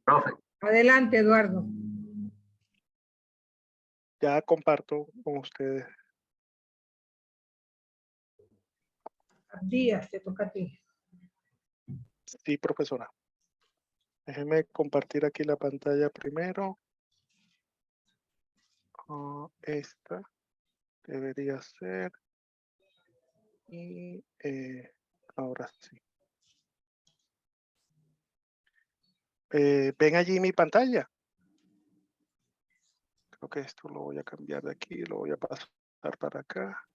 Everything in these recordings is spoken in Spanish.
Profe. Adelante, Eduardo. Ya comparto con ustedes. Díaz, te toca a ti. Sí, profesora. Déjeme compartir aquí la pantalla primero. Esta debería ser. Y ahora sí. ¿Ven allí mi pantalla? Creo que esto lo voy a cambiar de aquí, lo voy a pasar para acá.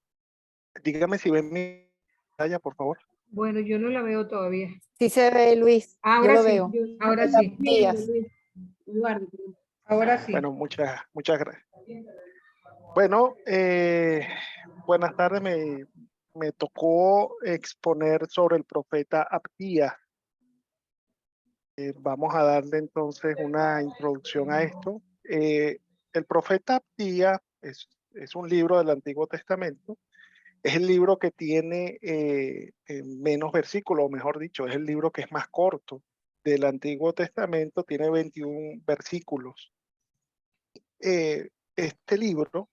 Dígame si ven mi pantalla, por favor. Bueno, yo no la veo todavía. Sí se ve, Luis. Ahora Yo lo sí, veo. ahora sí. Díaz. Ahora sí. Bueno, muchas gracias. Bueno, buenas tardes. Me tocó exponer sobre el profeta Abdías. Vamos a darle entonces una introducción a esto. El profeta Abdías es un libro del Antiguo Testamento. Es el libro que tiene menos versículos, o mejor dicho, es el libro que es más corto del Antiguo Testamento, tiene 21 versículos. Este libro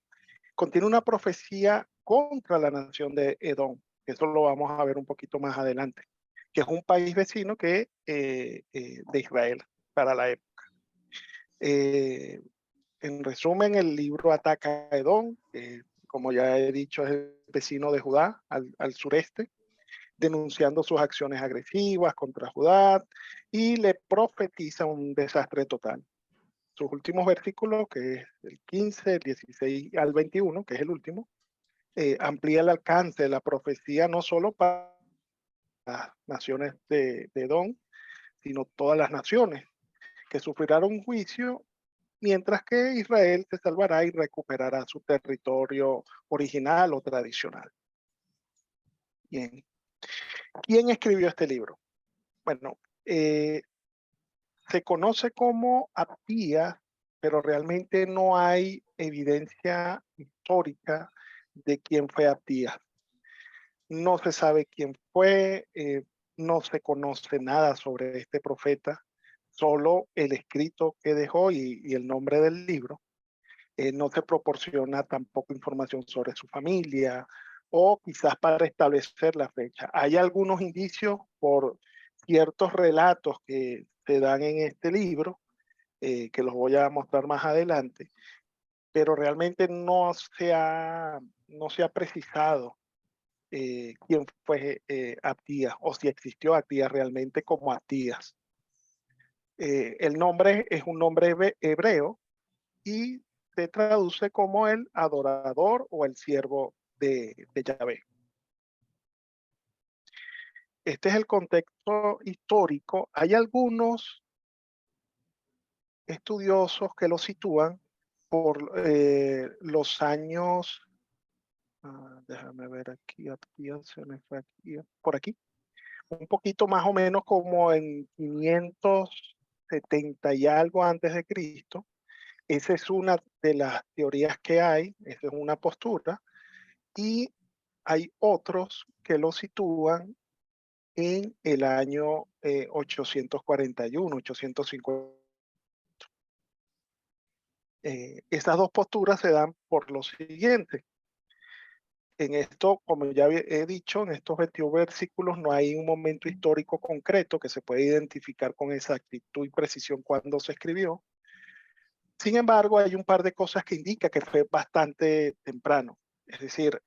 contiene una profecía contra la nación de Edom. Eso lo vamos a ver un poquito más adelante, que es un país vecino de Israel para la época. En resumen, el libro ataca a Edom, como ya he dicho, es el vecino de Judá al sureste, denunciando sus acciones agresivas contra Judá y le profetiza un desastre total. Sus últimos versículos, que es el 15, el 16 al 21, que es el último, amplía el alcance de la profecía no solo para las naciones de Edom, sino todas las naciones que sufrirán un juicio, mientras que Israel se salvará y recuperará su territorio original o tradicional. Bien. ¿Quién escribió este libro? Bueno, se conoce como Abdías, pero realmente no hay evidencia histórica de quién fue Abdías. No se sabe quién fue, no se conoce nada sobre este profeta, solo el escrito que dejó y el nombre del libro. No se proporciona tampoco información sobre su familia o quizás para establecer la fecha. Hay algunos indicios por ciertos relatos que se dan en este libro, que los voy a mostrar más adelante, pero realmente no se ha precisado quién fue Abdías o si existió Abdías realmente como Abdías. El nombre es un nombre hebreo y se traduce como el adorador o el siervo de Yahvé. Este es el contexto histórico. Hay algunos estudiosos que lo sitúan por los años, déjame ver aquí, se me fue aquí, por aquí, un poquito más o menos como en 570 y algo antes de Cristo. Esa es una de las teorías que hay, esa es una postura, y hay otros que lo sitúan en el año 841, 850. Esas dos posturas se dan por lo siguiente. En esto, como ya he dicho, en estos 21 versículos no hay un momento histórico concreto que se puede identificar con exactitud y precisión cuando se escribió. Sin embargo, hay un par de cosas que indican que fue bastante temprano. Es decir,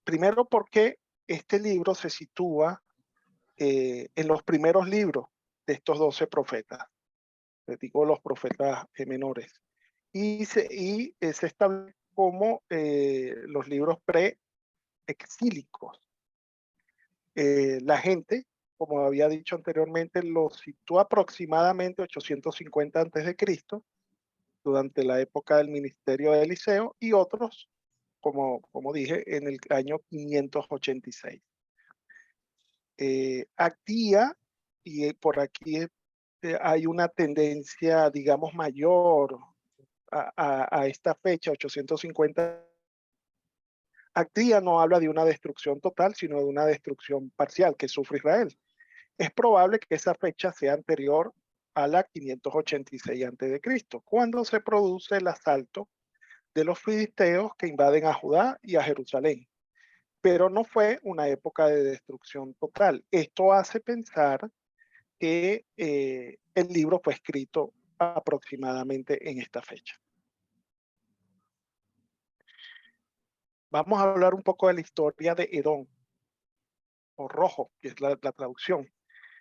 primero porque este libro se sitúa en los primeros libros de estos 12 profetas. Les digo los profetas menores. Y se establece como los libros pre-exílicos. La gente, como había dicho anteriormente, lo sitúa aproximadamente 850 a.C., durante la época del ministerio de Eliseo, y otros, como dije, en el año 586. Abdías, y por aquí hay una tendencia, digamos, mayor a esta fecha, 850. Abdías no habla de una destrucción total, sino de una destrucción parcial que sufre Israel. Es probable que esa fecha sea anterior a la 586 a.C., cuando se produce el asalto de los filisteos que invaden a Judá y a Jerusalén. Pero no fue una época de destrucción total. Esto hace pensar que el libro fue escrito aproximadamente en esta fecha. Vamos a hablar un poco de la historia de Edom, o Rojo, que es la traducción.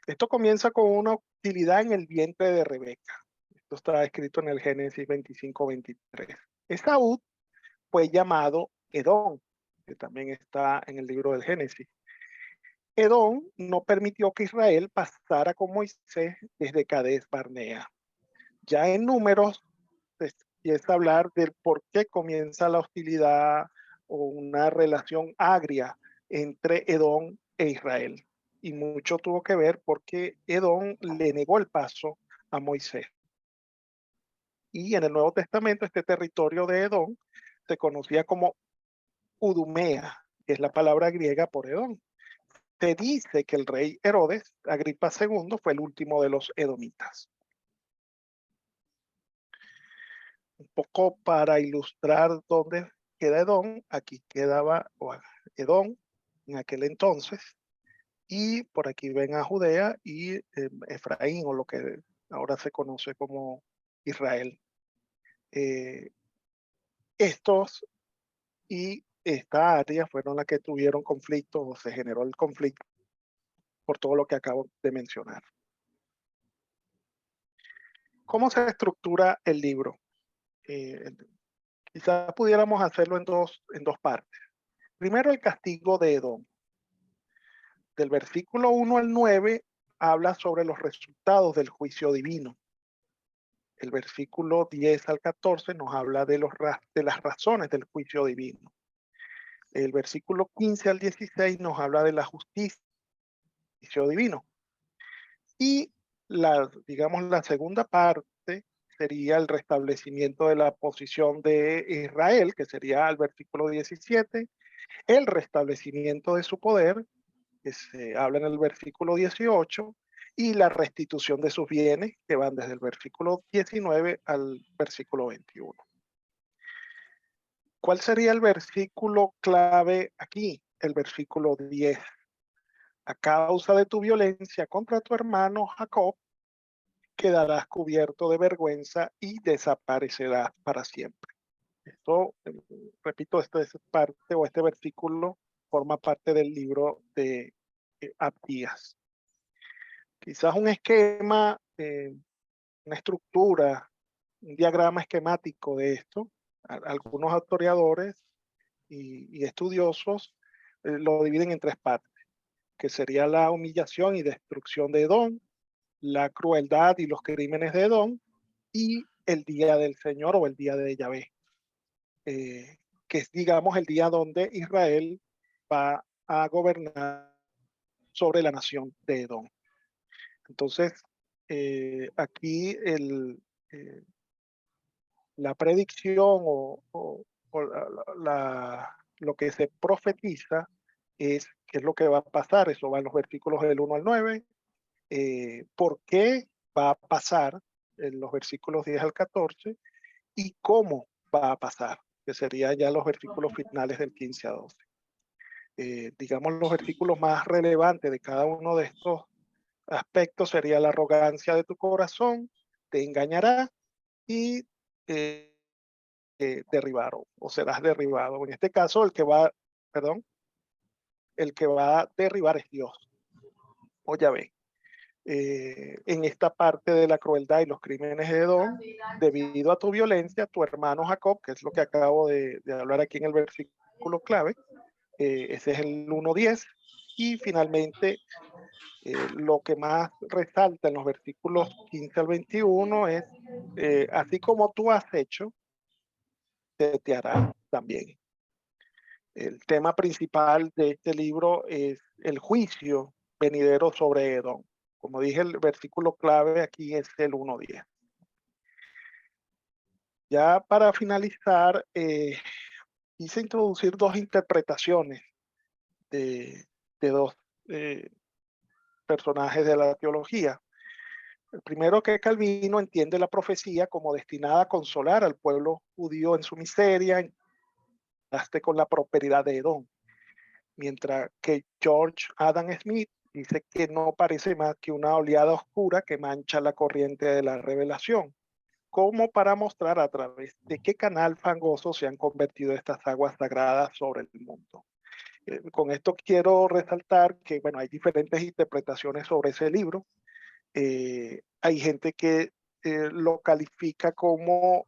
Esto comienza con una hostilidad en el vientre de Rebeca. Esto está escrito en el Génesis 25-23. Esaú fue llamado Edom, que también está en el libro del Génesis. Edom no permitió que Israel pasara con Moisés desde Cades Barnea. Ya en Números se empieza a hablar del por qué comienza la hostilidad o una relación agria entre Edom e Israel. Y mucho tuvo que ver porque Edom le negó el paso a Moisés. Y en el Nuevo Testamento este territorio de Edom se conocía como Udumea, que es la palabra griega por Edom. Se dice que el rey Herodes, Agripa II, fue el último de los edomitas. Un poco para ilustrar dónde queda Edom, aquí quedaba Edom en aquel entonces, y por aquí ven a Judea y Efraín, o lo que ahora se conoce como Israel. Estos y esta área fueron las que tuvieron conflicto o se generó el conflicto por todo lo que acabo de mencionar. ¿Cómo se estructura el libro? Quizás pudiéramos hacerlo en dos partes. Primero, el castigo de Edom. Del versículo 1 al 9 habla sobre los resultados del juicio divino. El versículo 10 al 14 nos habla de las razones del juicio divino. El versículo 15 al 16 nos habla de la justicia del juicio divino. Y digamos, la segunda parte sería el restablecimiento de la posición de Israel, que sería el versículo 17, el restablecimiento de su poder, que se habla en el versículo 18, y la restitución de sus bienes, que van desde el versículo 19 al versículo 21. ¿Cuál sería el versículo clave aquí? El versículo 10. A causa de tu violencia contra tu hermano Jacob, quedarás cubierto de vergüenza y desaparecerás para siempre. Esto, repito, esta parte o este versículo forma parte del libro de Abdías. Quizás un esquema, una estructura, un diagrama esquemático de esto. Algunos historiadores y estudiosos lo dividen en tres partes, que sería la humillación y destrucción de Edom, la crueldad y los crímenes de Edom, y el día del Señor o el día de Yahvé, que es, digamos, el día donde Israel va a gobernar sobre la nación de Edom. Entonces, aquí la predicción o lo que se profetiza es qué es lo que va a pasar. Eso va en los versículos del 1 al 9. ¿Por qué va a pasar en los versículos 10 al 14? Y cómo va a pasar, que serían ya los versículos finales del 15 a 12. Digamos, los versículos más relevantes de cada uno de estos aspectos sería la arrogancia de tu corazón, te engañará y derribar o serás derribado. En este caso, el que va a derribar es Dios, o Yahvé. En esta parte de la crueldad y los crímenes de Edom, debido a tu violencia, tu hermano Jacob, que es lo que acabo de hablar aquí en el versículo clave, ese es el 1:10, y finalmente lo que más resalta en los versículos 15 al 21 es, así como tú has hecho, te hará también. El tema principal de este libro es el juicio venidero sobre Edom. Como dije, el versículo clave aquí es el 1:10. Ya para finalizar, quise introducir dos interpretaciones de dos personajes de la teología. El primero, que Calvino entiende la profecía como destinada a consolar al pueblo judío en su miseria, en contraste con la prosperidad de Edom. Mientras que George Adam Smith dice que no parece más que una oleada oscura que mancha la corriente de la revelación, como para mostrar a través de qué canal fangoso se han convertido estas aguas sagradas sobre el mundo. Con esto quiero resaltar que, bueno, hay diferentes interpretaciones sobre ese libro. Hay gente que lo califica como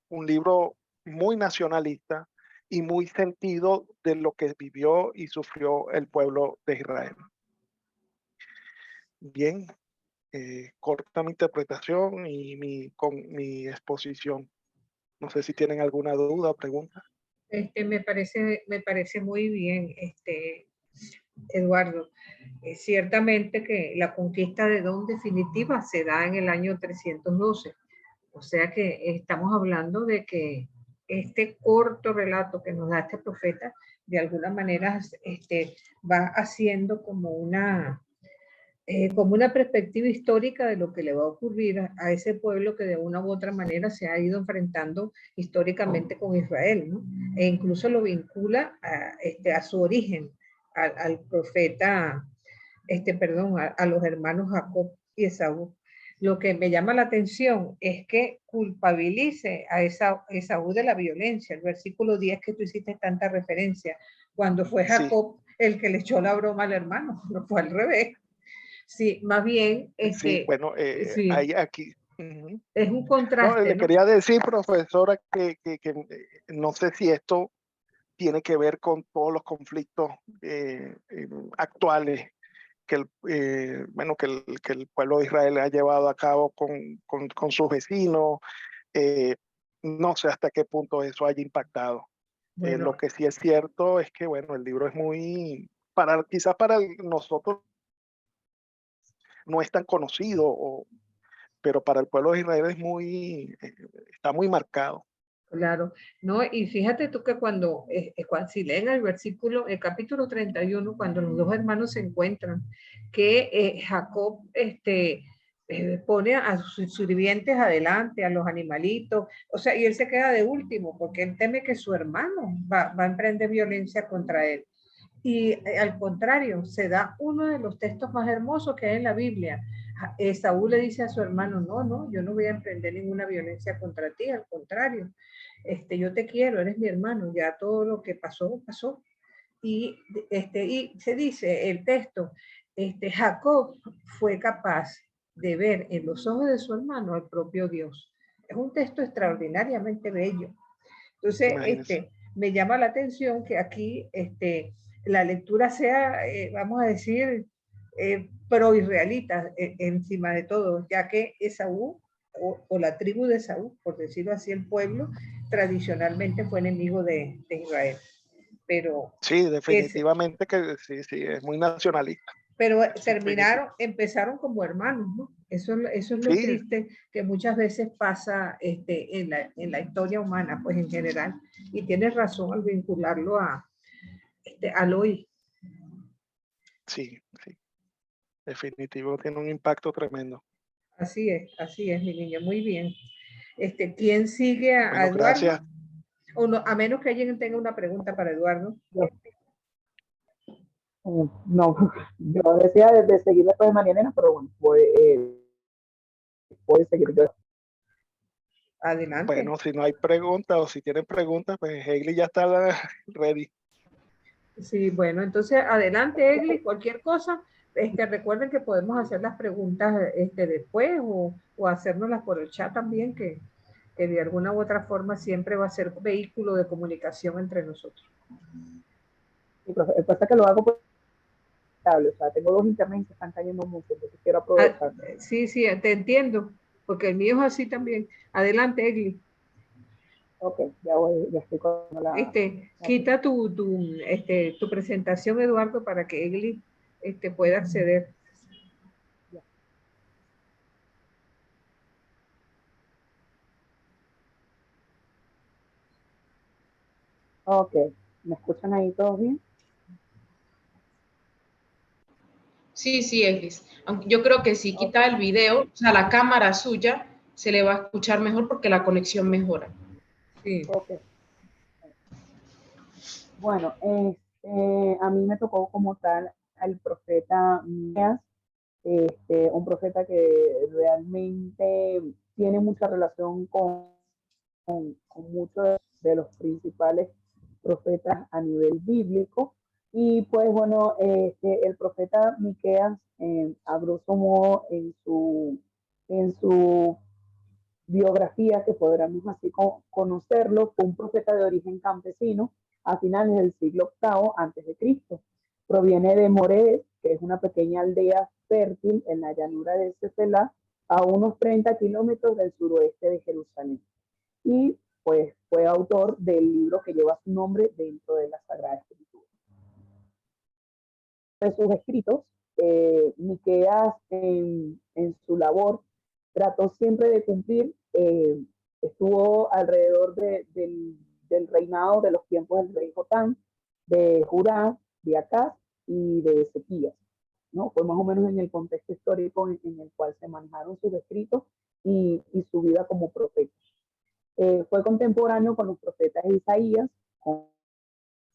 un libro muy nacionalista y muy sentido de lo que vivió y sufrió el pueblo de Israel. Bien, corta mi interpretación y con mi exposición. No sé si tienen alguna duda o pregunta. Me parece muy bien, Eduardo. Ciertamente que la conquista de Edom definitiva se da en el año 312. O sea que estamos hablando de que este corto relato que nos da este profeta, de alguna manera, va haciendo como una perspectiva histórica de lo que le va a ocurrir a ese pueblo que de una u otra manera se ha ido enfrentando históricamente con Israel, ¿no? E incluso lo vincula a su origen, al profeta, perdón, a los hermanos Jacob y Esaú. Lo que me llama la atención es que culpabilice a Esaú de la violencia. El versículo 10 que tú hiciste tanta referencia, cuando fue Jacob el que le echó la broma al hermano, no fue al revés. Sí, más bien, Sí, bueno, sí, aquí. Uh-huh. es un No, contraste, le ¿no? quería decir, profesora, que no sé si esto tiene que ver con todos los conflictos actuales bueno, que el pueblo de Israel ha llevado a cabo con sus vecinos. Eh, no sé hasta qué punto eso haya impactado. Bueno, Lo que sí es cierto es que, bueno, el libro es muy, quizás para nosotros no es tan conocido, pero para el pueblo de Israel es está muy marcado. claro, ¿no? Y fíjate tú que si leen el versículo, el capítulo 31, cuando los dos hermanos se encuentran, que Jacob pone a sus sirvientes adelante, a los animalitos, o sea, y él se queda de último, porque él teme que su hermano va a emprender violencia contra él. Y al contrario, se da uno de los textos más hermosos que hay en la Biblia. Saúl le dice a su hermano, no, yo no voy a emprender ninguna violencia contra ti, al contrario, yo te quiero, eres mi hermano, ya todo lo que pasó, pasó. Y se dice el texto, Jacob fue capaz de ver en los ojos de su hermano al propio Dios. Es un texto extraordinariamente bello. Entonces, Imagínense. me llama la atención que aquí la lectura sea, vamos a decir, pro-israelita encima de todo, ya que Esaú, o la tribu de Esaú, por decirlo así, el pueblo, tradicionalmente fue enemigo de Israel. Pero, Sí, es, definitivamente que sí, es muy nacionalista. pero Sí, empezaron como hermanos, ¿no? Eso es lo sí, triste que muchas veces pasa en la historia humana, pues en general. Y tienes razón al vincularlo al hoy. sí, definitivo, tiene un impacto tremendo. Así es, mi niño, muy bien. ¿Quién sigue a Bueno, gracias. Eduardo? O no, a menos que alguien tenga una pregunta para Eduardo. No, yo decía de seguir después de Marianela, pero bueno, voy a seguir yo. Adelante. Bueno, si no hay preguntas o si tienen preguntas, pues Hailey ya está ready. Sí, bueno, entonces adelante, Egli, cualquier cosa. Recuerden que podemos hacer las preguntas después o hacérnoslas por el chat también, que de alguna u otra forma siempre va a ser vehículo de comunicación entre nosotros. Sí, el pasa que lo hago por cable, o sea, tengo dos internet y se están cayendo mucho, entonces quiero aprovechar. Sí, te entiendo, porque el mío es así también. Adelante, Egli. Ok, ya estoy con la... Quita tu presentación, Eduardo, para que Egli pueda acceder. Ya. Ok, ¿me escuchan ahí todos bien? Sí, sí, Eglis. Aunque yo creo que si quita el video, o sea, la cámara suya, se le va a escuchar mejor porque la conexión mejora. Sí. Ok. Bueno, a mí me tocó como tal al profeta Mías, un profeta que realmente tiene mucha relación con muchos de los principales profetas a nivel bíblico. Y pues bueno, el profeta Miqueas, a grosso modo, en su biografía, que podríamos así conocerlo, fue un profeta de origen campesino a finales del siglo VIII antes de Cristo. Proviene de Morés, que es una pequeña aldea fértil en la llanura de Cefelá, a unos 30 kilómetros del suroeste de Jerusalén. Y pues fue autor del libro que lleva su nombre dentro de la Sagrada Escritura. De sus escritos, Miqueas en su labor trató siempre de cumplir, estuvo alrededor del reinado de los tiempos del rey Jotán, de Judá, de Acaz y de Ezequías, ¿no? Fue más o menos en el contexto histórico en el cual se manejaron sus escritos y su vida como profeta. Fue contemporáneo con los profetas Isaías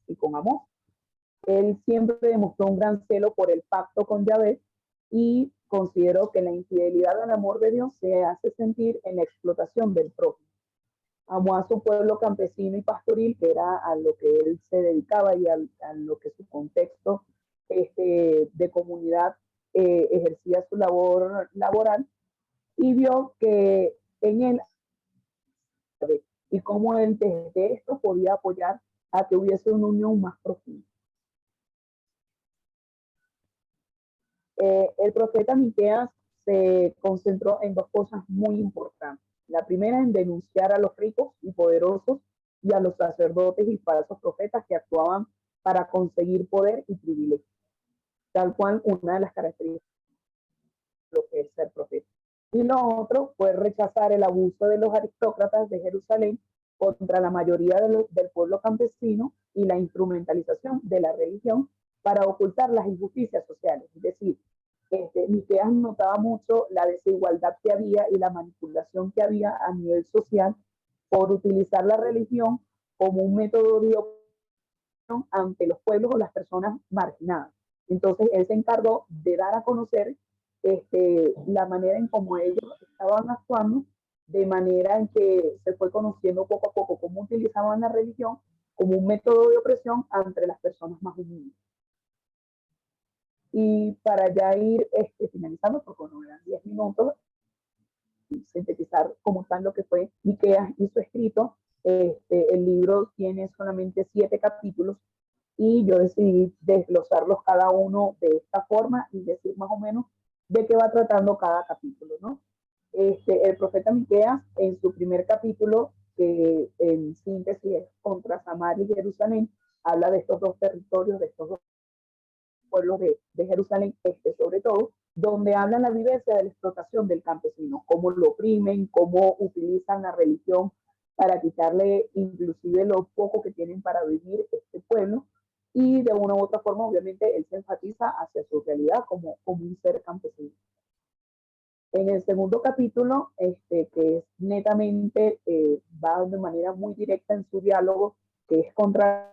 y con Amós. Él siempre demostró un gran celo por el pacto con Yahvé y consideró que la infidelidad al amor de Dios se hace sentir en la explotación del prójimo. Amó a su pueblo campesino y pastoril, que era a lo que él se dedicaba y a lo que su contexto de comunidad ejercía su labor laboral, y vio que en él y cómo él desde esto podía apoyar a que hubiese una unión más profunda. El profeta Miqueas se concentró en dos cosas muy importantes. La primera, en denunciar a los ricos y poderosos y a los sacerdotes y falsos profetas que actuaban para conseguir poder y privilegio, tal cual una de las características de lo que es ser profeta. Y lo otro fue rechazar el abuso de los aristócratas de Jerusalén contra la mayoría del pueblo campesino y la instrumentalización de la religión para ocultar las injusticias sociales. Es decir, Miqueas notaba mucho la desigualdad que había y la manipulación que había a nivel social por utilizar la religión como un método de opresión ante los pueblos o las personas marginadas. Entonces él se encargó de dar a conocer la manera en cómo ellos estaban actuando, de manera en que se fue conociendo poco a poco cómo utilizaban la religión como un método de opresión ante las personas más humildes. Y para ya ir finalizando, porque no eran 10 minutos, sintetizar como tal lo que fue Miqueas y su escrito, el libro tiene solamente 7 capítulos y yo decidí desglosarlos cada uno de esta forma y decir más o menos de qué va tratando cada capítulo, ¿no? El profeta Miqueas, en su primer capítulo, que en síntesis es contra Samaria y Jerusalén, habla de estos dos territorios, de estos dos pueblos de Jerusalén, sobre todo, donde hablan la vivencia de la explotación del campesino, cómo lo oprimen, cómo utilizan la religión para quitarle inclusive lo poco que tienen para vivir este pueblo, y de una u otra forma, obviamente, él se enfatiza hacia su realidad como un ser campesino. En el segundo capítulo, que es netamente, va de manera muy directa en su diálogo, que es contra,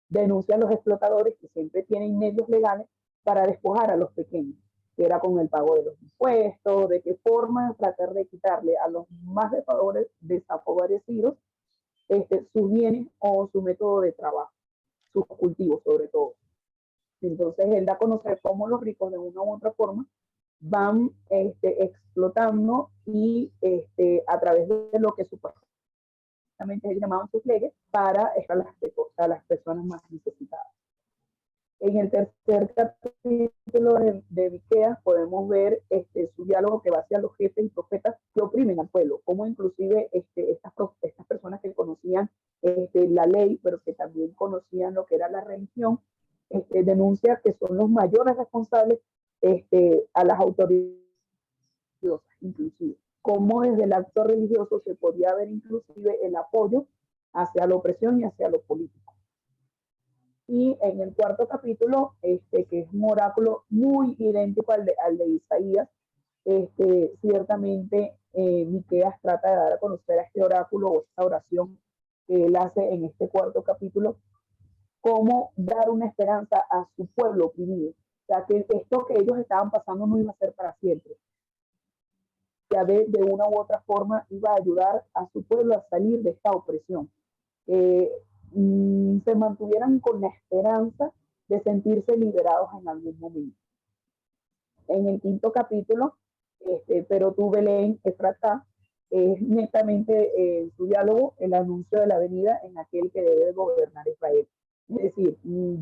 denuncia a los explotadores que siempre tienen medios legales para despojar a los pequeños, que era con el pago de los impuestos, de qué forma tratar de quitarle a los más desfavorecidos sus bienes o su método de trabajo, sus cultivos sobre todo. Entonces él da a conocer cómo los ricos de una u otra forma van explotando y a través de lo que supuestamente ellos llamaban sus leyes para a las personas más necesitadas. En el tercer capítulo de Miqueas podemos ver su diálogo que va hacia los jefes y profetas que oprimen al pueblo, como inclusive estas personas que conocían la ley, pero que también conocían lo que era la religión, denuncia que son los mayores responsables a las autoridades inclusive. Como desde el acto religioso se podía ver inclusive el apoyo hacia la opresión y hacia lo político. Y en el cuarto capítulo, que es un oráculo muy idéntico al de Isaías, ciertamente Miqueas trata de dar a conocer a este oráculo o esta oración que él hace en este cuarto capítulo, cómo dar una esperanza a su pueblo oprimido. O sea, que esto que ellos estaban pasando no iba a ser para siempre. Ya de una u otra forma iba a ayudar a su pueblo a salir de esta opresión. Se mantuvieran con la esperanza de sentirse liberados en algún momento. En el quinto capítulo, pero tú, Belén, Efratá, es netamente en su diálogo el anuncio de la venida en aquel que debe gobernar Israel. Es decir,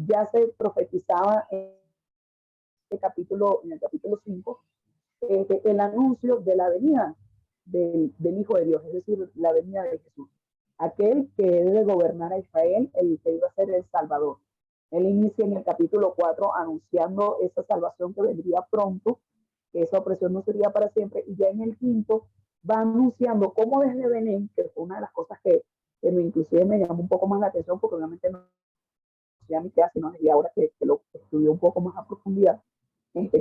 ya se profetizaba en el capítulo 5, el anuncio de la venida del Hijo de Dios, es decir, la venida de Jesús. Aquel que debe gobernar a Israel, el que iba a ser el Salvador. Él inicia en el capítulo 4 anunciando esa salvación que vendría pronto, que esa opresión no sería para siempre, y ya en el quinto va anunciando cómo desde Belén, que fue una de las cosas que inclusive me llamó un poco más la atención, porque obviamente no decía mi queda, sino desde ahora que lo estudió un poco más a profundidad,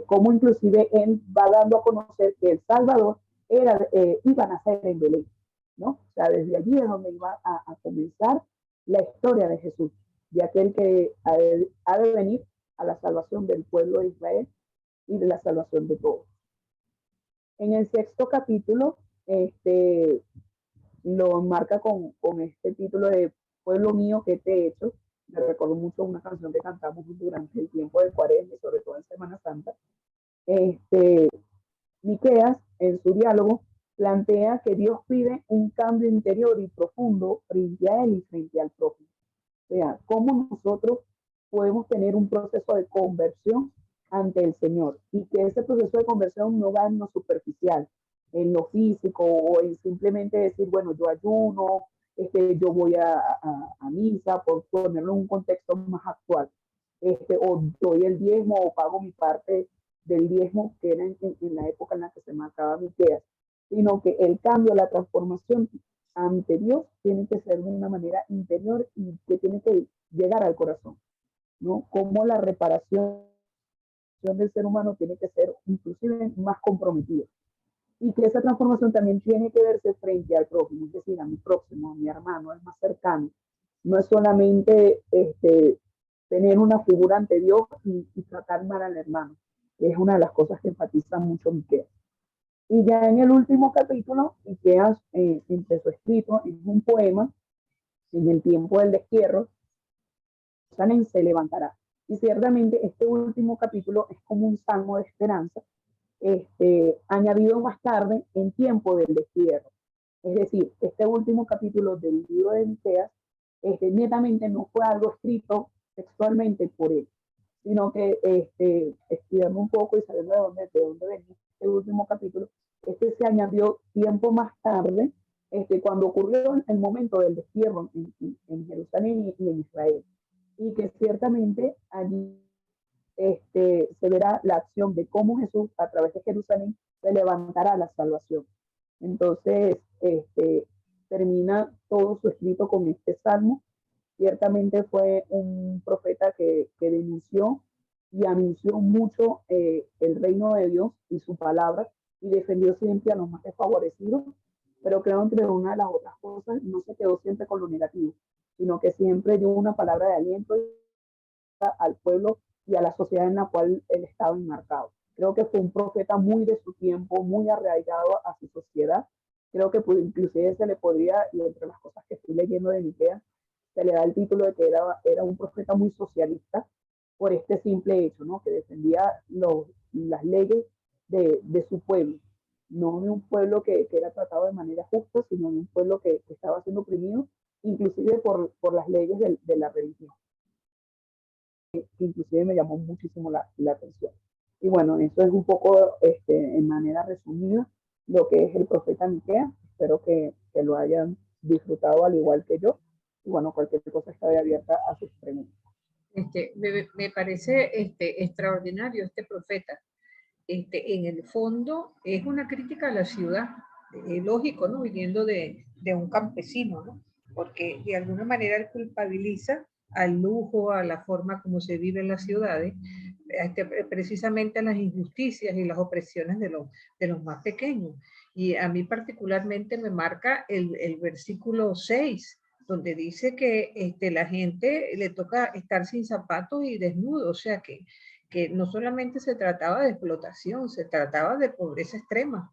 cómo inclusive él va dando a conocer que el Salvador iba a nacer en Belén, ¿no? O sea, desde allí es donde iba a comenzar la historia de Jesús, de aquel que ha de venir a la salvación del pueblo de Israel y de la salvación de todos. En el sexto capítulo, lo marca con este título de Pueblo mío, ¿qué te he hecho? Me recuerdo mucho una canción que cantamos durante el tiempo del Cuaresma y sobre todo en Semana Santa. Miqueas, en su diálogo, plantea que Dios pide un cambio interior y profundo frente a él y frente al prójimo. O sea, cómo nosotros podemos tener un proceso de conversión ante el Señor y que ese proceso de conversión no va en lo superficial, en lo físico o en simplemente decir, bueno, yo ayuno, yo voy a misa, por ponerlo en un contexto más actual, o doy el diezmo o pago mi parte del diezmo que era en la época en la que se marcaba Miqueas, sino que el cambio, la transformación ante Dios tiene que ser de una manera interior y que tiene que llegar al corazón, ¿no? Como la reparación del ser humano tiene que ser inclusive más comprometida. Y que esa transformación también tiene que verse frente al prójimo, es decir, a mi próximo, a mi hermano, al más cercano. No es solamente tener una figura ante Dios y tratar mal al hermano, que es una de las cosas que enfatiza mucho Miqueas. Y ya en el último capítulo, Miqueas empezó escrito en un poema, en el tiempo del destierro, Jerusalén se levantará. Y ciertamente este último capítulo es como un salmo de esperanza, añadido más tarde en tiempo del destierro. Es decir, este último capítulo del libro de Miqueas, netamente no fue algo escrito textualmente por él, sino que estudiando un poco y sabiendo de dónde venía este último capítulo, se añadió tiempo más tarde, cuando ocurrió el momento del destierro en Jerusalén y en Israel. Y que ciertamente allí se verá la acción de cómo Jesús a través de Jerusalén se levantará la salvación. Entonces, termina todo su escrito con este salmo. Ciertamente fue un profeta que denunció y anunció mucho el reino de Dios y su palabra y defendió siempre a los más desfavorecidos, pero creo que una de las otras cosas no se quedó siempre con lo negativo, sino que siempre dio una palabra de aliento al pueblo y a la sociedad en la cual él estaba enmarcado. Creo que fue un profeta muy de su tiempo, muy arraigado a su sociedad. Creo que inclusive se le podría, y entre las cosas que estoy leyendo de Miqueas, se le da el título de que era un profeta muy socialista por este simple hecho, ¿no? Que defendía las leyes de su pueblo, no de un pueblo que era tratado de manera justa, sino de un pueblo que estaba siendo oprimido, inclusive por las leyes de la religión. Que inclusive me llamó muchísimo la atención. Y bueno, eso es un poco, en manera resumida, lo que es el profeta Miqueas. Espero que lo hayan disfrutado al igual que yo. Y bueno, cualquier cosa está abierta a sus preguntas. Me parece extraordinario este profeta. En el fondo es una crítica a la ciudad, lógico, ¿no? Viniendo de un campesino, ¿no? Porque de alguna manera él culpabiliza al lujo, a la forma como se vive en las ciudades, precisamente a las injusticias y las opresiones de los más pequeños. Y a mí particularmente me marca el versículo 6, donde dice que la gente le toca estar sin zapatos y desnudo, o sea que no solamente se trataba de explotación, se trataba de pobreza extrema.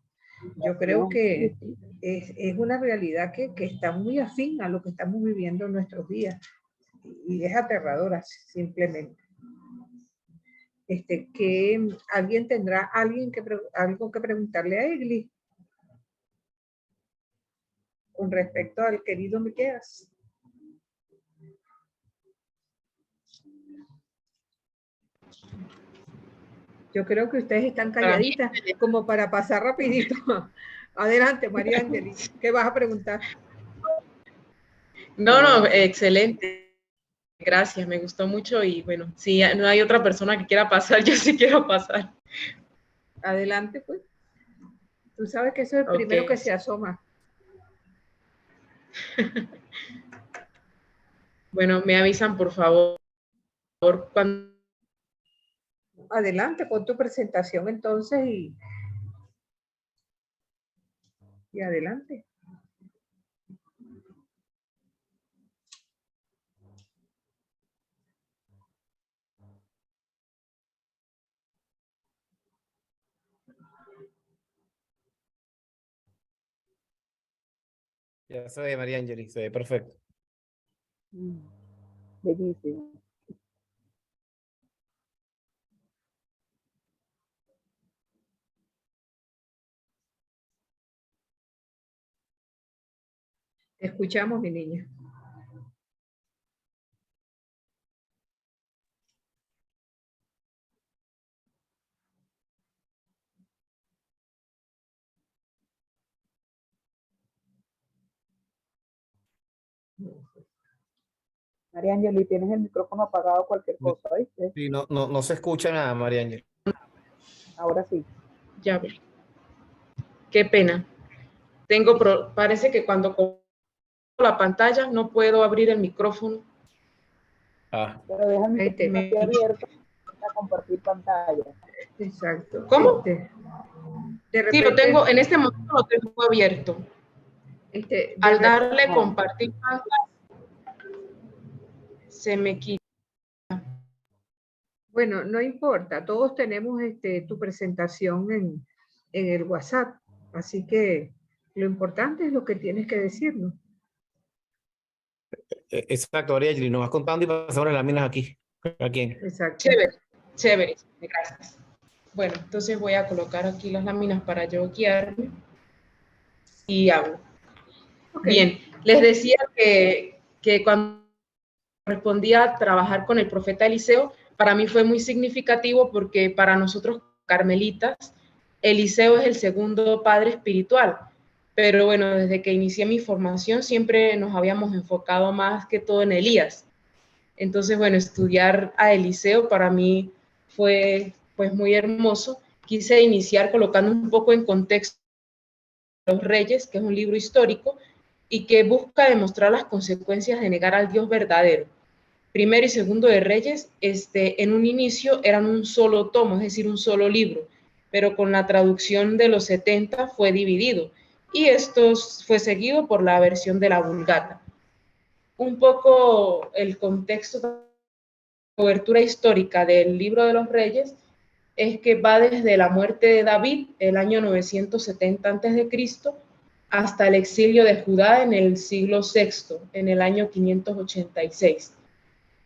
Yo creo que es una realidad que está muy afín a lo que estamos viviendo en nuestros días y es aterradora simplemente. Que alguien tendrá algo que preguntarle a Egli con respecto al querido Miqueas. Yo creo que ustedes están calladitas como para pasar rapidito. Adelante, María Ángeles, ¿qué vas a preguntar? No, excelente. Gracias, me gustó mucho y bueno, si no hay otra persona que quiera pasar, yo sí quiero pasar. Adelante, pues. Tú sabes que eso es el primero que se asoma. Bueno, me avisan, por favor, cuando... Adelante, pon tu presentación entonces y adelante. Ya se ve, María Ángeles, se ve perfecto. Bellísimo. Te escuchamos, mi niña. María Ángeles, tienes el micrófono apagado, cualquier cosa, ¿viste? Sí, no se escucha nada, María Ángeles. Ahora sí. Ya ve. Qué pena. Parece que cuando comparto la pantalla no puedo abrir el micrófono. Pero deja el micrófono aquí abierto para compartir pantalla. Exacto. ¿Cómo? De repente, Sí, lo tengo, en este momento lo tengo abierto. Al darle compartir pantalla, se me quita. Bueno, no importa, todos tenemos tu presentación en el WhatsApp, así que lo importante es lo que tienes que decirnos. Exacto, María Ángeles, nos vas contando y pasamos las láminas aquí. Aquí. Exacto. Chévere, gracias. Bueno, entonces voy a colocar aquí las láminas para yo guiarme y hablo. Okay. Bien, les decía que cuando correspondía a trabajar con el profeta Eliseo, para mí fue muy significativo porque para nosotros carmelitas, Eliseo es el segundo padre espiritual. Pero bueno, desde que inicié mi formación siempre nos habíamos enfocado más que todo en Elías. Entonces, bueno, estudiar a Eliseo para mí fue pues muy hermoso. Quise iniciar colocando un poco en contexto Los Reyes, que es un libro histórico y que busca demostrar las consecuencias de negar al Dios verdadero. Primero y segundo de Reyes, en un inicio eran un solo tomo, es decir, un solo libro, pero con la traducción de los 70 fue dividido y esto fue seguido por la versión de la Vulgata. Un poco el contexto de cobertura histórica del libro de los Reyes es que va desde la muerte de David, el año 970 a.C., hasta el exilio de Judá en el siglo VI, en el año 586.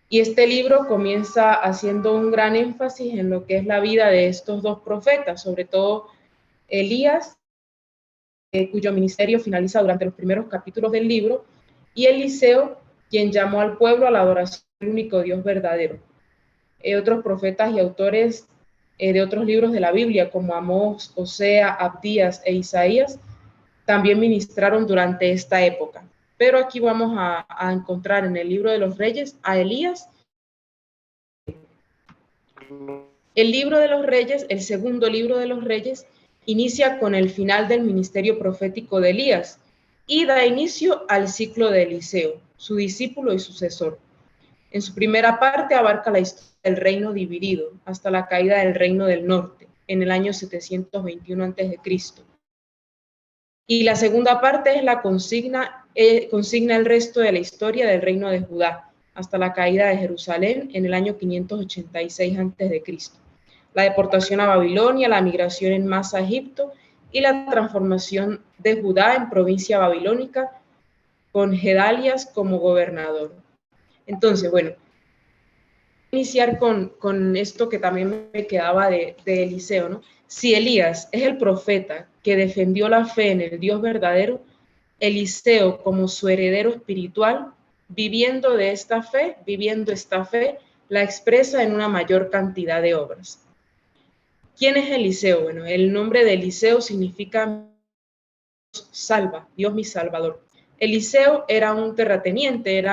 Y este libro comienza haciendo un gran énfasis en lo que es la vida de estos dos profetas, sobre todo Elías, cuyo ministerio finaliza durante los primeros capítulos del libro, y Eliseo, quien llamó al pueblo a la adoración del único Dios verdadero. Otros profetas y autores de otros libros de la Biblia, como Amós, Osea, Abdías e Isaías, también ministraron durante esta época. Pero aquí vamos a encontrar en el libro de los Reyes a Elías. El libro de los Reyes, el segundo libro de los Reyes, inicia con el final del ministerio profético de Elías y da inicio al ciclo de Eliseo, su discípulo y sucesor. En su primera parte abarca la historia del reino dividido hasta la caída del reino del norte en el año 721 a.C. Y la segunda parte es la consigna el resto de la historia del reino de Judá hasta la caída de Jerusalén en el año 586 a.C. La deportación a Babilonia, la migración en masa a Egipto y la transformación de Judá en provincia babilónica con Gedalias como gobernador. Entonces, bueno, iniciar con esto que también me quedaba de Eliseo, ¿no? Si Elías es el profeta que defendió la fe en el Dios verdadero, Eliseo como su heredero espiritual, viviendo esta fe, la expresa en una mayor cantidad de obras. ¿Quién es Eliseo? Bueno, el nombre de Eliseo significa salva, Dios mi salvador. Eliseo era un terrateniente,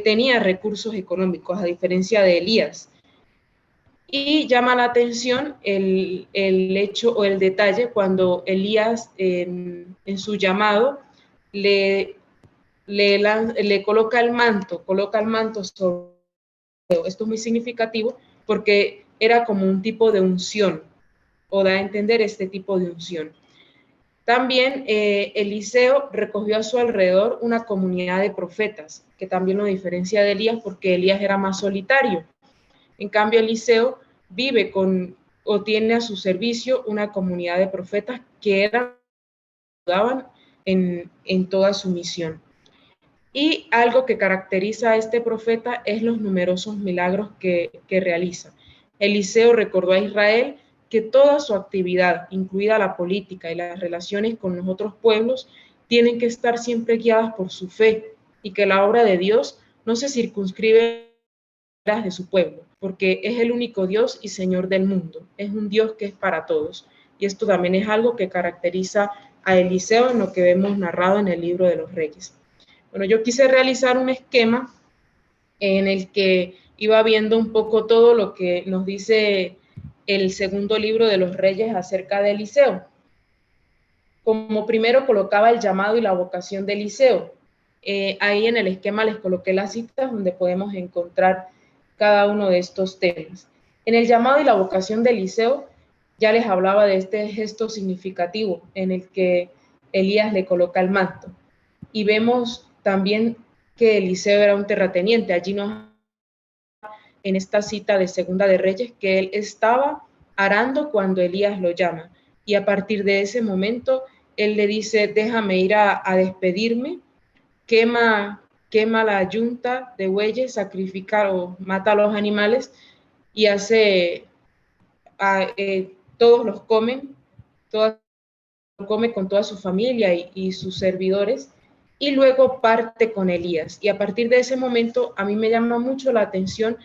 tenía recursos económicos, a diferencia de Elías. Y llama la atención el hecho o el detalle cuando Elías en su llamado le coloca el manto sobre Eliseo. Esto es muy significativo porque era como un tipo de unción, o da a entender este tipo de unción. También Eliseo recogió a su alrededor una comunidad de profetas, que también lo diferencia de Elías porque Elías era más solitario. En cambio, Eliseo vive tiene a su servicio una comunidad de profetas que ayudaban en toda su misión. Y algo que caracteriza a este profeta es los numerosos milagros que realiza. Eliseo recordó a Israel que toda su actividad, incluida la política y las relaciones con los otros pueblos, tienen que estar siempre guiadas por su fe y que la obra de Dios no se circunscribe a las de su pueblo, porque es el único Dios y Señor del mundo. Es un Dios que es para todos. Y esto también es algo que caracteriza a Eliseo en lo que vemos narrado en el libro de los Reyes. Bueno, yo quise realizar un esquema en el que iba viendo un poco todo lo que nos dice el segundo libro de los Reyes acerca de Eliseo. Como primero colocaba el llamado y la vocación de Eliseo. Ahí en el esquema les coloqué las citas donde podemos encontrar cada uno de estos temas. En el llamado y la vocación de Eliseo ya les hablaba de este gesto significativo en el que Elías le coloca el manto. Y vemos también que Eliseo era un terrateniente. Allí nos en esta cita de Segunda de Reyes que él estaba arando cuando Elías lo llama. Y a partir de ese momento, él le dice, déjame ir a despedirme, quema la yunta de bueyes, sacrifica o mata a los animales y todos los comen, come con toda su familia y sus servidores, y luego parte con Elías. Y a partir de ese momento, a mí me llama mucho la atención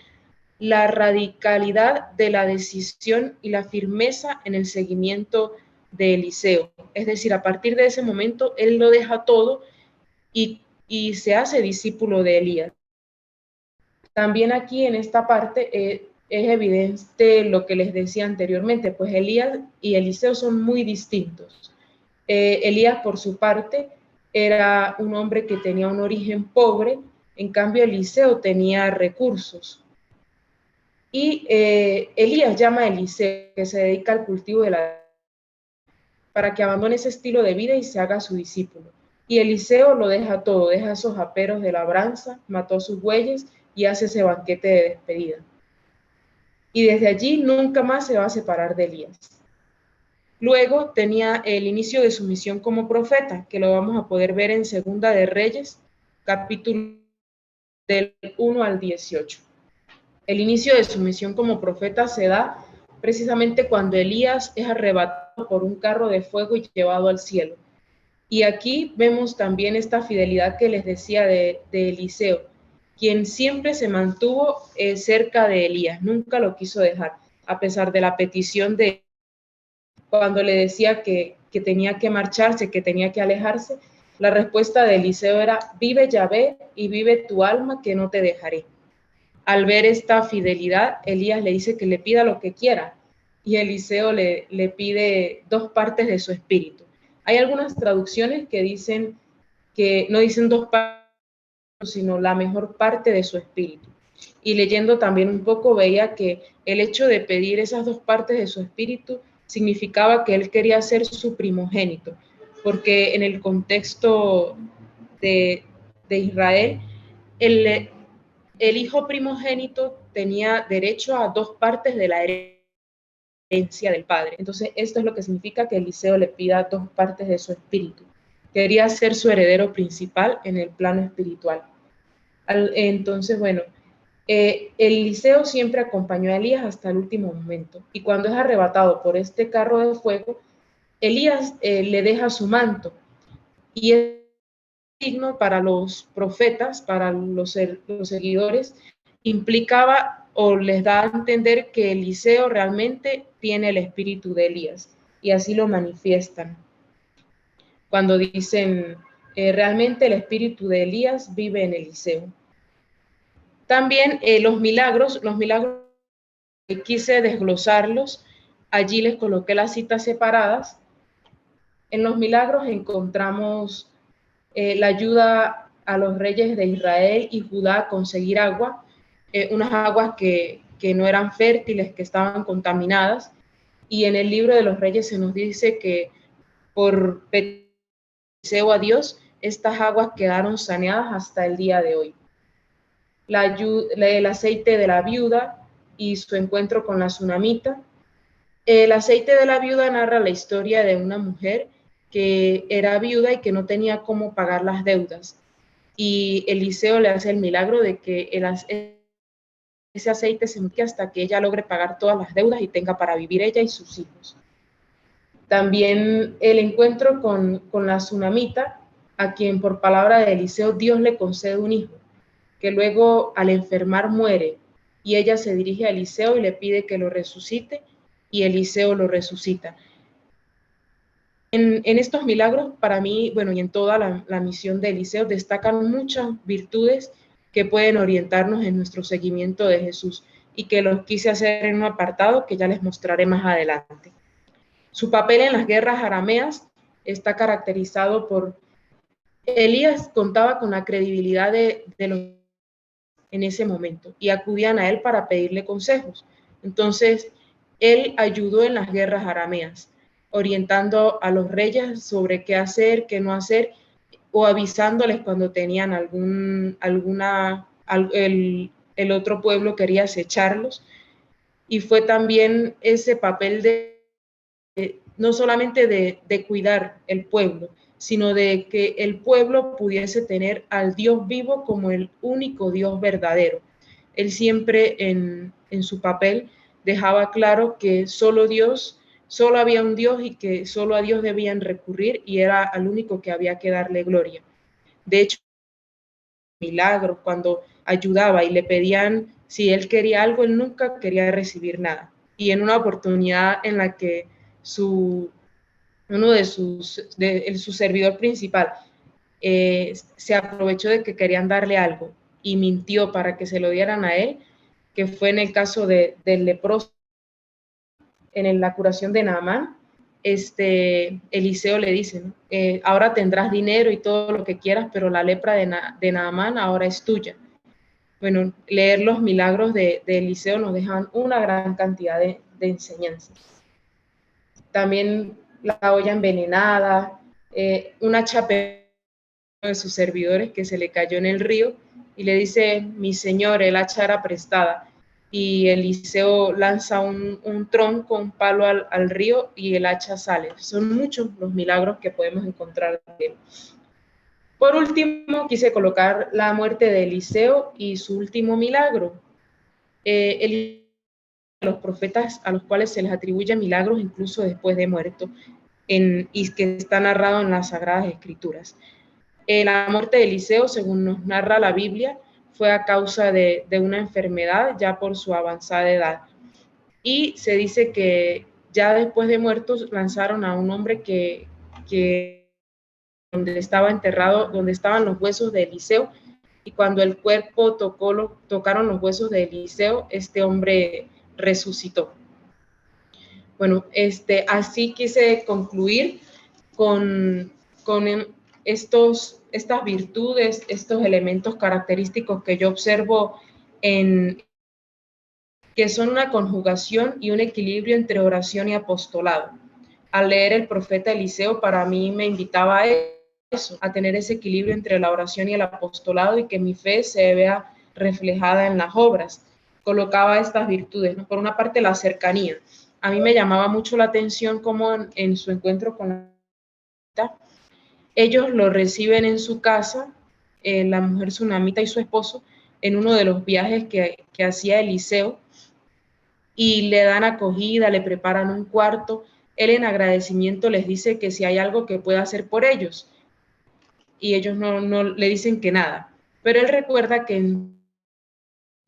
la radicalidad de la decisión y la firmeza en el seguimiento de Eliseo. Es decir, a partir de ese momento, él lo deja todo y se hace discípulo de Elías. También aquí en esta parte es evidente lo que les decía anteriormente, pues Elías y Eliseo son muy distintos. Elías, por su parte, era un hombre que tenía un origen pobre, en cambio Eliseo tenía recursos. Y Elías llama a Eliseo, que se dedica al cultivo de la para que abandone ese estilo de vida y se haga su discípulo. Y Eliseo lo deja todo, deja esos aperos de labranza, mató a sus bueyes y hace ese banquete de despedida. Y desde allí nunca más se va a separar de Elías. Luego tenía el inicio de su misión como profeta, que lo vamos a poder ver en Segunda de Reyes, capítulo del 1 al 18. El inicio de su misión como profeta se da precisamente cuando Elías es arrebatado por un carro de fuego y llevado al cielo. Y aquí vemos también esta fidelidad que les decía de Eliseo, quien siempre se mantuvo cerca de Elías, nunca lo quiso dejar, a pesar de la petición de cuando le decía que tenía que marcharse, que tenía que alejarse. La respuesta de Eliseo era, vive Yahvé y vive tu alma que no te dejaré. Al ver esta fidelidad, Elías le dice que le pida lo que quiera y Eliseo le pide 2 partes de su espíritu. Hay algunas traducciones que dicen que no dicen 2 partes, sino la mejor parte de su espíritu. Y leyendo también un poco veía que el hecho de pedir esas dos partes de su espíritu significaba que él quería ser su primogénito, porque en el contexto de Israel, el hijo primogénito tenía derecho a dos partes de la herencia del padre. Entonces, esto es lo que significa que Eliseo le pida dos partes de su espíritu. Quería ser su heredero principal en el plano espiritual. Entonces, bueno, Eliseo siempre acompañó a Elías hasta el último momento. Y cuando es arrebatado por este carro de fuego, Elías le deja su manto. Y es signo para los profetas, para los seguidores, implicaba o les da a entender que Eliseo realmente tiene el espíritu de Elías. Y así lo manifiestan. Cuando dicen, realmente el espíritu de Elías vive en Eliseo. También los milagros quise desglosarlos. Allí les coloqué las citas separadas. En los milagros encontramos la ayuda a los reyes de Israel y Judá a conseguir agua, unas aguas que no eran fértiles, que estaban contaminadas. Y en el libro de los reyes se nos dice que por petición a Dios, estas aguas quedaron saneadas hasta el día de hoy. El aceite de la viuda y su encuentro con la tsunamita. El aceite de la viuda narra la historia de una mujer que era viuda y que no tenía cómo pagar las deudas. Y Eliseo le hace el milagro de que ese aceite se empie hasta que ella logre pagar todas las deudas y tenga para vivir ella y sus hijos. También el encuentro con la tsunamita, a quien por palabra de Eliseo Dios le concede un hijo, que luego al enfermar muere, y ella se dirige a Eliseo y le pide que lo resucite, y Eliseo lo resucita. En estos milagros, para mí, bueno, y en toda la misión de Eliseo, destacan muchas virtudes que pueden orientarnos en nuestro seguimiento de Jesús, y que los quise hacer en un apartado que ya les mostraré más adelante. Su papel en las guerras arameas está caracterizado por Elías contaba con la credibilidad de los en ese momento y acudían a él para pedirle consejos. Entonces, él ayudó en las guerras arameas, orientando a los reyes sobre qué hacer, qué no hacer, o avisándoles cuando tenían el otro pueblo quería acecharlos. Y fue también ese papel no solamente de cuidar el pueblo, sino de que el pueblo pudiese tener al Dios vivo como el único Dios verdadero. Él siempre en su papel dejaba claro que solo había un Dios y que solo a Dios debían recurrir y era al único que había que darle gloria. De hecho, milagros, cuando ayudaba y le pedían si él quería algo, él nunca quería recibir nada. Y en una oportunidad en la que su servidor principal se aprovechó de que querían darle algo y mintió para que se lo dieran a él, que fue en el caso del leproso, en la curación de Naamán. Eliseo le dice, ¿no? Ahora tendrás dinero y todo lo que quieras, pero la lepra de Naamán ahora es tuya. Bueno, leer los milagros de Eliseo nos dejan una gran cantidad de enseñanzas. También la olla envenenada, una chapela de sus servidores que se le cayó en el río y le dice, mi señor, el hacha era prestada. Y Eliseo lanza un tronco, un palo al río y el hacha sale. Son muchos los milagros que podemos encontrar de él. Por último, quise colocar la muerte de Eliseo y su último milagro. Los profetas a los cuales se les atribuye milagros incluso después de muerto, y que está narrado en las Sagradas Escrituras. La muerte de Eliseo, según nos narra la Biblia, fue a causa de una enfermedad ya por su avanzada edad. Y se dice que ya después de muertos lanzaron a un hombre que donde estaba enterrado, donde estaban los huesos de Eliseo, y cuando el cuerpo tocaron los huesos de Eliseo, este hombre resucitó. Bueno, así quise concluir con estas virtudes, estos elementos característicos que yo observo que son una conjugación y un equilibrio entre oración y apostolado. Al leer el profeta Eliseo, para mí me invitaba a eso, a tener ese equilibrio entre la oración y el apostolado, y que mi fe se vea reflejada en las obras. Colocaba estas virtudes, ¿no? Por una parte, la cercanía. A mí me llamaba mucho la atención cómo en su encuentro con la ellos lo reciben en su casa, la mujer tsunamita y su esposo, en uno de los viajes que hacía Eliseo, y le dan acogida, le preparan un cuarto. Él en agradecimiento les dice que si hay algo que pueda hacer por ellos, y ellos no le dicen que nada. Pero él recuerda que en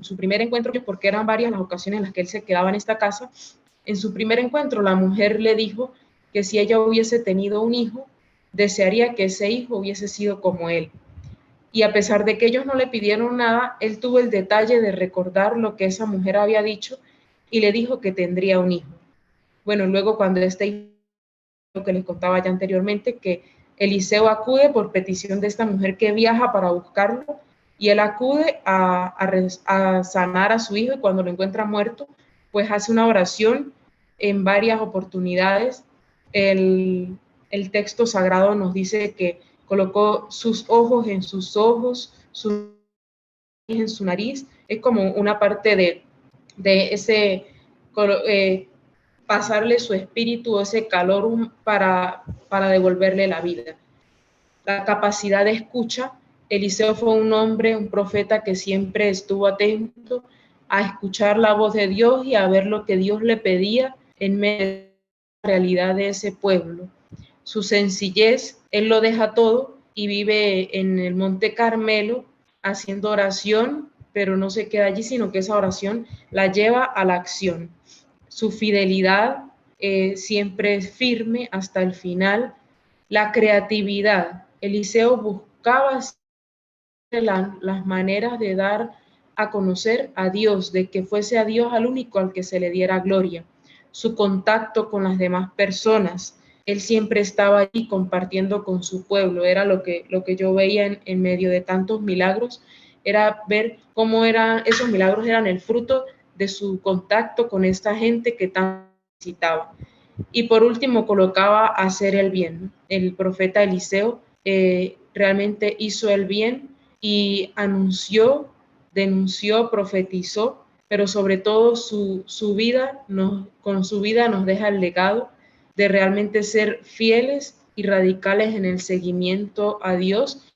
su primer encuentro, porque eran varias las ocasiones en las que él se quedaba en esta casa, en su primer encuentro la mujer le dijo que si ella hubiese tenido un hijo, desearía que ese hijo hubiese sido como él. Y a pesar de que ellos no le pidieron nada, él tuvo el detalle de recordar lo que esa mujer había dicho y le dijo que tendría un hijo. Bueno, luego cuando lo que les contaba ya anteriormente, que Eliseo acude por petición de esta mujer que viaja para buscarlo, y él acude a sanar a su hijo, y cuando lo encuentra muerto, pues hace una oración en varias oportunidades. El texto sagrado nos dice que colocó sus ojos en sus ojos, su nariz en su nariz. Es como una parte de ese pasarle su espíritu, ese calor para devolverle la vida. La capacidad de escucha. Eliseo fue un hombre, un profeta que siempre estuvo atento a escuchar la voz de Dios y a ver lo que Dios le pedía en medio de la realidad de ese pueblo. Su sencillez, él lo deja todo y vive en el Monte Carmelo haciendo oración, pero no se queda allí, sino que esa oración la lleva a la acción. Su fidelidad siempre es firme hasta el final. La creatividad. Eliseo buscaba las maneras de dar a conocer a Dios, de que fuese a Dios al único al que se le diera gloria. Su contacto con las demás personas. Él siempre estaba allí compartiendo con su pueblo. Era lo que yo veía en medio de tantos milagros, era ver cómo esos milagros eran el fruto de su contacto con esta gente que tanto necesitaba. Y por último colocaba hacer el bien. El profeta Eliseo realmente hizo el bien y anunció, denunció, profetizó, pero sobre todo su vida con su vida nos deja el legado de realmente ser fieles y radicales en el seguimiento a Dios,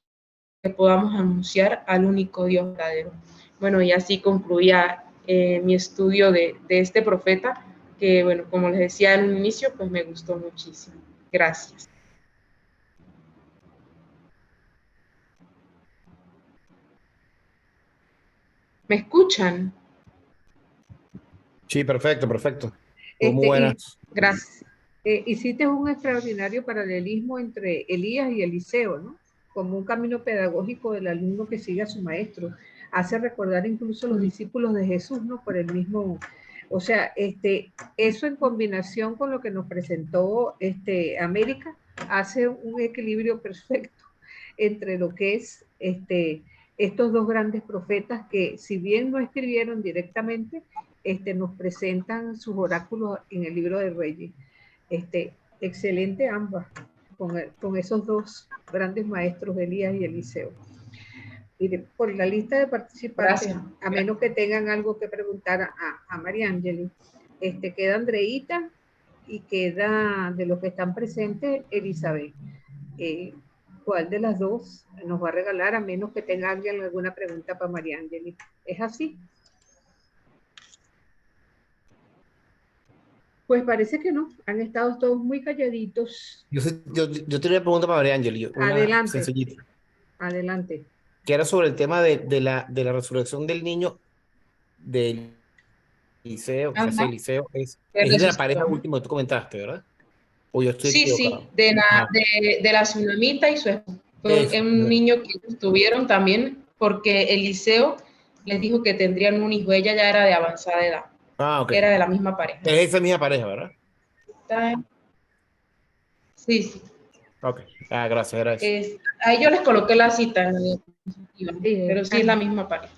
que podamos anunciar al único Dios verdadero. Bueno, y así concluía mi estudio de este profeta, que, bueno, como les decía en un inicio, pues me gustó muchísimo. Gracias. ¿Me escuchan? Sí, perfecto, perfecto. Muy buenas. Gracias. Hiciste un extraordinario paralelismo entre Elías y Eliseo, ¿no? Como un camino pedagógico del alumno que sigue a su maestro. Hace recordar incluso los discípulos de Jesús, ¿no? Por el mismo, o sea, eso en combinación con lo que nos presentó América, hace un equilibrio perfecto entre lo que es estos dos grandes profetas que, si bien no escribieron directamente, nos presentan sus oráculos en el libro de Reyes. Excelente ambas, con esos dos grandes maestros, Elías y Eliseo. Mire, por la lista de participantes, gracias, a menos que tengan algo que preguntar a María Ángel, queda Andreita y queda, de los que están presentes, Elizabeth. ¿Cuál de las dos nos va a regalar, a menos que tenga alguien alguna pregunta para María Ángel? ¿Es así? Pues parece que no, han estado todos muy calladitos. Yo tenía una pregunta para María Ángel, una Adelante. sencillita. Adelante. Que era sobre el tema de la resurrección del niño del Eliseo, que se hace Eliseo, es de la pareja última que tú comentaste, ¿verdad? O yo estoy equivocado. Sí, de la tsunamita y su esposo. Fue un niño que tuvieron también, porque Eliseo les dijo que tendrían un hijo. Ella ya era de avanzada edad. Ok. Era de la misma pareja. Es esa misma pareja, ¿verdad? Sí. Ok. Gracias, gracias. Ahí yo les coloqué la cita, pero sí es la misma pareja.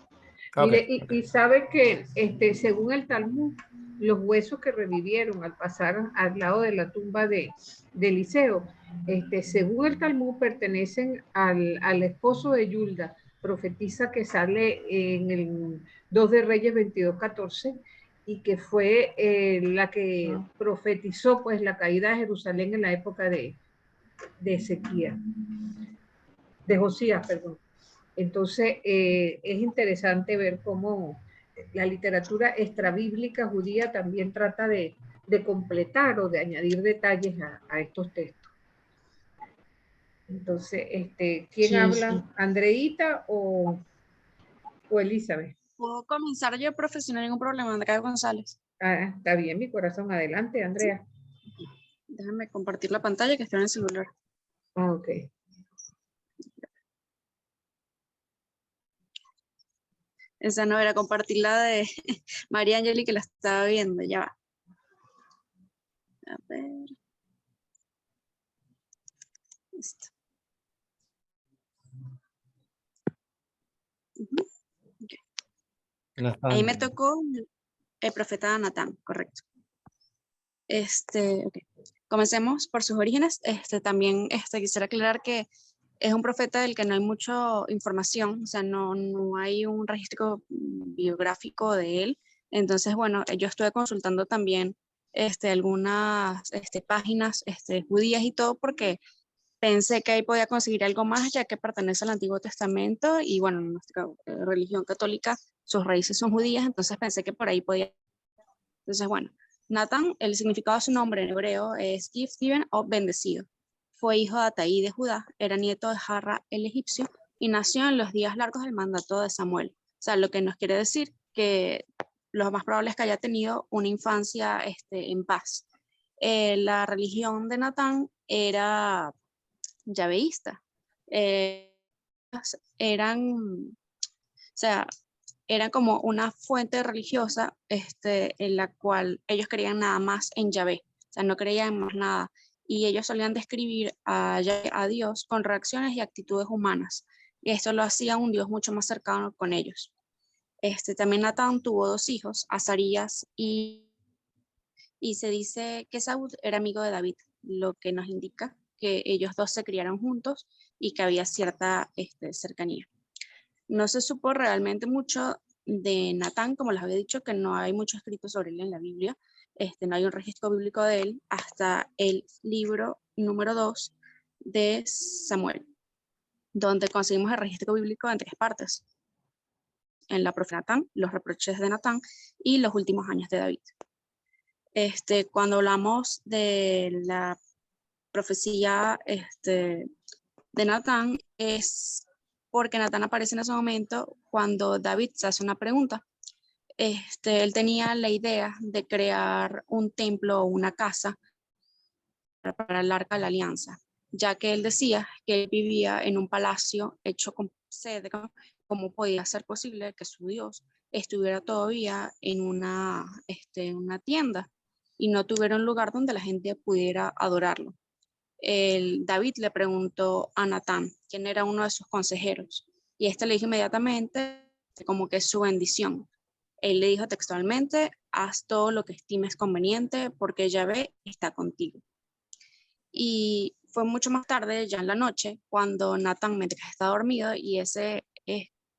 Mire, y sabe que según el Talmud, los huesos que revivieron al pasar al lado de la tumba de Eliseo, según el Talmud pertenecen al esposo de Yulda, profetisa que sale en el 2 de Reyes 22:14, y que fue la que profetizó pues la caída de Jerusalén en la época de Ezequías, de Josías, perdón. Entonces, es interesante ver cómo la literatura extrabíblica judía también trata de completar o de añadir detalles a estos textos. Entonces, ¿quién Sí, habla? sí. ¿Andreita o Elizabeth? ¿Puedo comenzar yo, profe, sin ningún problema, Andrea González? Ah, está bien, mi corazón. Adelante, Andrea. Déjame compartir la pantalla que está en el celular. Ah, ok. Esa no era compartir la de María Angeli, que la estaba viendo, ya va. A ver. Listo. Okay. Ahí me tocó el profeta Natán, correcto. Okay. Comencemos por sus orígenes. También quisiera aclarar que es un profeta del que no hay mucha información, o sea, no hay un registro biográfico de él. Entonces, bueno, yo estuve consultando también algunas páginas judías y todo, porque pensé que ahí podía conseguir algo más, ya que pertenece al Antiguo Testamento y, bueno, nuestra religión católica, sus raíces son judías, entonces pensé que por ahí podía. Entonces, bueno, Natán, el significado de su nombre en hebreo es given o bendecido. Fue hijo de Ataí de Judá, era nieto de Jarra el egipcio y nació en los días largos del mandato de Samuel. O sea, lo que nos quiere decir que lo más probable es que haya tenido una infancia en paz. La religión de Natán era yaveísta. Eran como una fuente religiosa en la cual ellos creían nada más en Yahvé, o sea, no creían en más nada. Y ellos solían describir a Dios con reacciones y actitudes humanas. Y esto lo hacía un Dios mucho más cercano con ellos. También Natán tuvo 2 hijos, Azarías y se dice que Saúl era amigo de David, lo que nos indica que ellos 2 se criaron juntos y que había cierta cercanía. No se supo realmente mucho de Natán, como les había dicho, que no hay mucho escrito sobre él en la Biblia. No hay un registro bíblico de él hasta el libro número 2 de Samuel, donde conseguimos el registro bíblico en 3 partes. En la profeta Natán, los reproches de Natán y los últimos años de David. Cuando hablamos de la profecía de Natán, es porque Natán aparece en ese momento cuando David se hace una pregunta. Él tenía la idea de crear un templo o una casa para el Arca de la Alianza, ya que él decía que él vivía en un palacio hecho con cedro. ¿Cómo podía ser posible que su Dios estuviera todavía en una tienda y no tuviera un lugar donde la gente pudiera adorarlo? David le preguntó a Natán quién era uno de sus consejeros y le dijo inmediatamente como que es su bendición. Él le dijo textualmente: haz todo lo que estimes conveniente porque Yahvé está contigo. Y fue mucho más tarde, ya en la noche, cuando Natán, mientras estaba dormido, y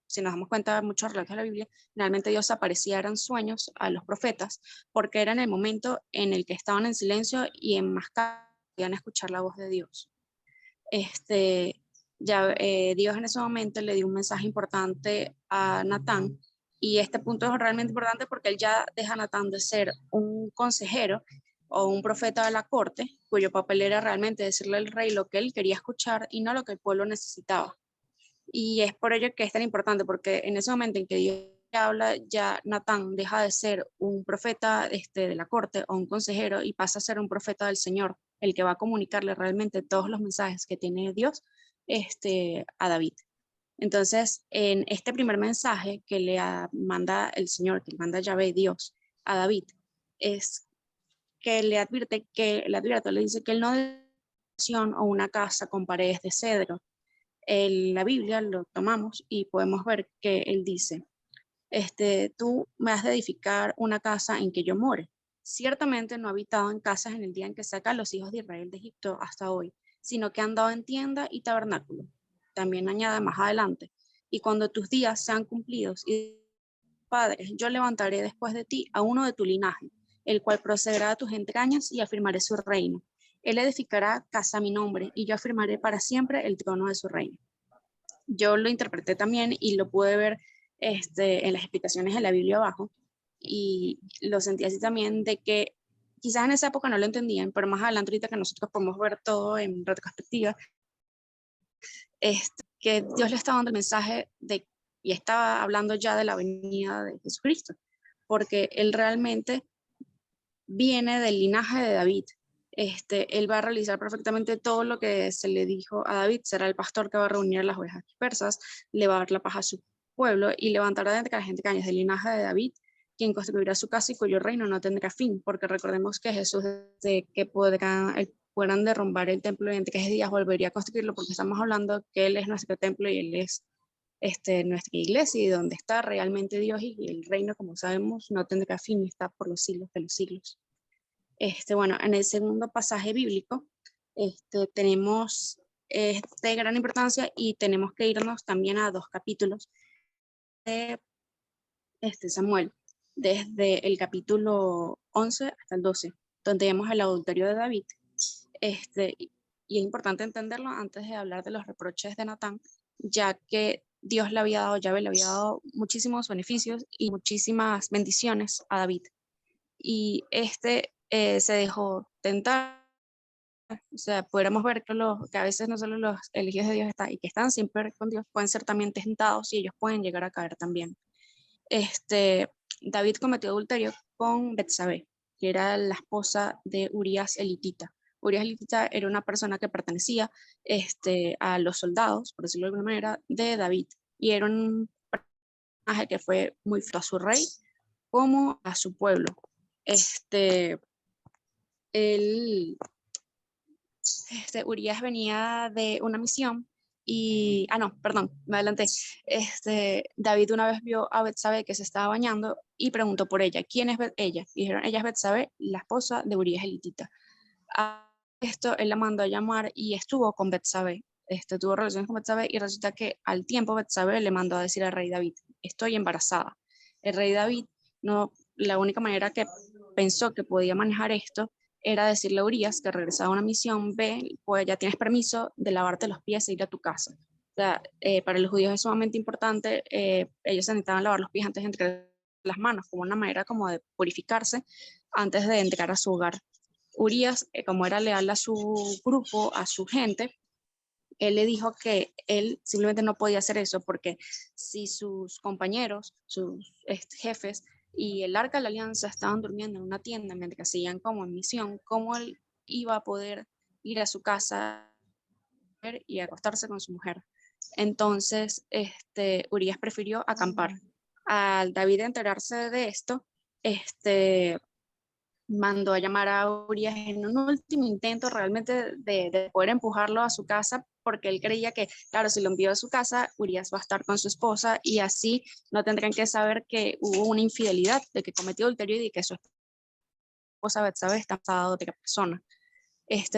si nos damos cuenta, muchos relatos de la Biblia, realmente Dios aparecía en sueños a los profetas, porque era en el momento en el que estaban en silencio y enmascarados podían escuchar la voz de Dios. Dios en ese momento le dio un mensaje importante a Natán, y este punto es realmente importante porque él ya deja a Natán de ser un consejero o un profeta de la corte, cuyo papel era realmente decirle al rey lo que él quería escuchar y no lo que el pueblo necesitaba. Y es por ello que es tan importante, porque en ese momento en que Dios habla, ya Natán deja de ser un profeta de la corte o un consejero y pasa a ser un profeta del Señor, el que va a comunicarle realmente todos los mensajes que tiene Dios a David. Entonces, en este primer mensaje que le manda el Señor, que le manda Yahvé, Dios, a David, es que le advierte, le dice que él no debe o una casa con paredes de cedro. La Biblia lo tomamos y podemos ver que él dice, tú me has de edificar una casa en que yo more. Ciertamente no he habitado en casas en el día en que saca a los hijos de Israel de Egipto hasta hoy, sino que he andado en tienda y tabernáculo. También añade más adelante, y cuando tus días sean cumplidos y padres, yo levantaré después de ti a uno de tu linaje, el cual procederá a tus entrañas y afirmaré su reino. Él edificará casa a mi nombre y yo afirmaré para siempre el trono de su reino. Yo lo interpreté también y lo pude ver en las explicaciones de la Biblia abajo, y lo sentí así también, de que quizás en esa época no lo entendían, pero más adelante, ahorita que nosotros podemos ver todo en retrospectiva, que Dios le estaba dando el mensaje y estaba hablando ya de la venida de Jesucristo, porque él realmente viene del linaje de David. Él va a realizar perfectamente todo lo que se le dijo a David. Será el pastor que va a reunir a las ovejas dispersas, le va a dar la paz a su pueblo y levantará de entre la gente cañas del linaje de David, quien construirá su casa y cuyo reino no tendrá fin, porque recordemos que Jesús, de que puedan derrumbar el templo y en 3 días volvería a construirlo, porque estamos hablando que Él es nuestro templo y Él es nuestra iglesia, y donde está realmente Dios, y el reino, como sabemos, no tendrá fin y está por los siglos de los siglos. Bueno, en el segundo pasaje bíblico tenemos de gran importancia, y tenemos que irnos también a 2 capítulos de Samuel, desde el capítulo 11 hasta el 12, donde vemos el adulterio de David. Y es importante entenderlo antes de hablar de los reproches de Natán, ya que Dios le había dado, Yahvé le había dado muchísimos beneficios y muchísimas bendiciones a David. Y se dejó tentar. O sea, podríamos ver que a veces no solo los elegidos de Dios y que están siempre con Dios pueden ser también tentados, y ellos pueden llegar a caer también. David cometió adulterio con Betsabé, que era la esposa de Urías elitita. Urías elitita era una persona que pertenecía a los soldados, por decirlo de alguna manera, de David, y era un personaje que fue muy fiel a su rey como a su pueblo. Urías venía de una misión y, no, perdón, me adelanté. David una vez vio a Betsabé que se estaba bañando y preguntó por ella. ¿Quién es ella? Y dijeron, ella es Betsabé, la esposa de Urías elitita. A esto él la mandó a llamar y estuvo con Betsabé. Tuvo relaciones con Betsabé, y resulta que al tiempo Betsabé le mandó a decir al rey David, estoy embarazada. El rey David, la única manera que pensó que podía manejar esto era decirle a Urías que regresaba a una misión, pues ya tienes permiso de lavarte los pies e ir a tu casa. O sea, para los judíos es sumamente importante, ellos se necesitaban lavar los pies antes de entrar las manos, como una manera como de purificarse antes de entrar a su hogar. Urías, como era leal a su grupo, a su gente, él le dijo que él simplemente no podía hacer eso, porque si sus compañeros, sus jefes y el arca de la alianza estaban durmiendo en una tienda mientras seguían como en misión, ¿cómo él iba a poder ir a su casa y acostarse con su mujer? Entonces, Urías prefirió acampar. Al David enterarse de esto, mandó a llamar a Urías en un último intento realmente de poder empujarlo a su casa, porque él creía que, claro, si lo envió a su casa, Urías va a estar con su esposa y así no tendrían que saber que hubo una infidelidad, de que cometió adulterio y de que su esposa Betsabé está casada de otra persona.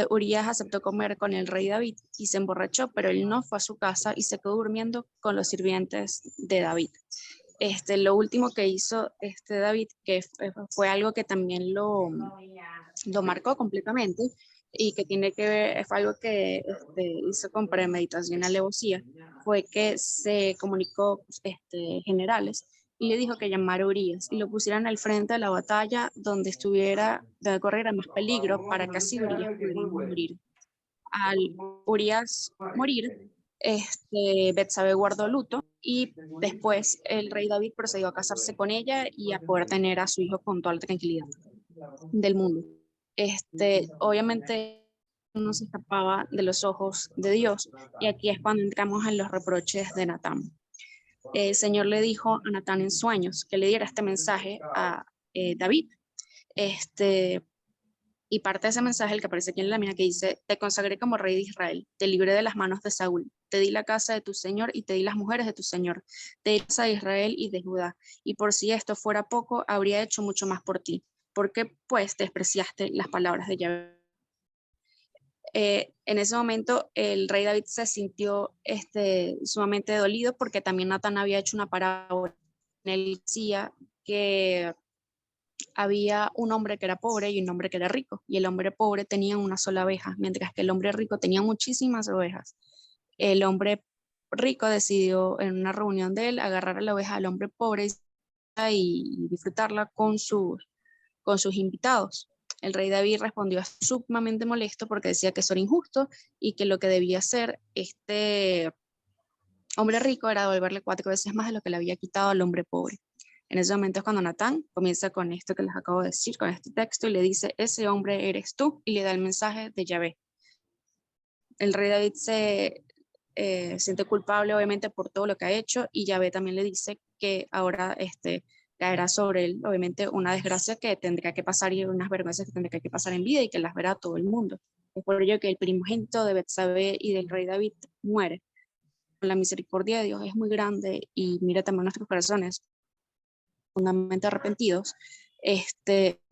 Urías aceptó comer con el rey David y se emborrachó, pero él no fue a su casa y se quedó durmiendo con los sirvientes de David. Lo último que hizo David, que fue algo que también lo marcó completamente y que tiene que ver, fue algo que hizo con premeditación y alevosía, fue que se comunicó generales y le dijo que llamara a Urías y lo pusieran al frente de la batalla donde corriera más peligro, para que así Urías pudiera morir. Al Urías morir, Betsabé guardó luto, y después el rey David procedió a casarse con ella y a poder tener a su hijo con toda la tranquilidad del mundo. Obviamente no se escapaba de los ojos de Dios, y aquí es cuando entramos en los reproches de Natán. El Señor le dijo a Natán en sueños que le diera este mensaje a David. Y parte de ese mensaje, el que aparece aquí en la lámina, que dice, te consagré como rey de Israel, te libré de las manos de Saúl, te di la casa de tu señor y te di las mujeres de tu señor, te di la casa de Israel y de Judá, y por si esto fuera poco, habría hecho mucho más por ti. ¿Por qué pues despreciaste las palabras de Yahvé? En ese momento el rey David se sintió sumamente dolido porque también Natán había hecho una parábola. Él decía que había un hombre que era pobre y un hombre que era rico, y el hombre pobre tenía una sola oveja, mientras que el hombre rico tenía muchísimas ovejas. El hombre rico decidió en una reunión de él agarrar a la oveja del hombre pobre y disfrutarla con sus invitados. El rey David respondió sumamente molesto porque decía que eso era injusto y que lo que debía hacer este hombre rico era devolverle 4 veces más de lo que le había quitado al hombre pobre. En ese momento es cuando Natán comienza con esto que les acabo de decir, con este texto, y le dice, ese hombre eres tú, y le da el mensaje de Yahvé. El rey David se siente culpable obviamente por todo lo que ha hecho, y Yahvé también le dice que ahora caerá sobre él, obviamente, una desgracia que tendrá que pasar y unas vergüenzas que tendrá que pasar en vida y que las verá todo el mundo. Es por ello que el primogénito de Betsabé y del rey David muere. La misericordia de Dios es muy grande y mira también nuestros corazones profundamente arrepentidos. Él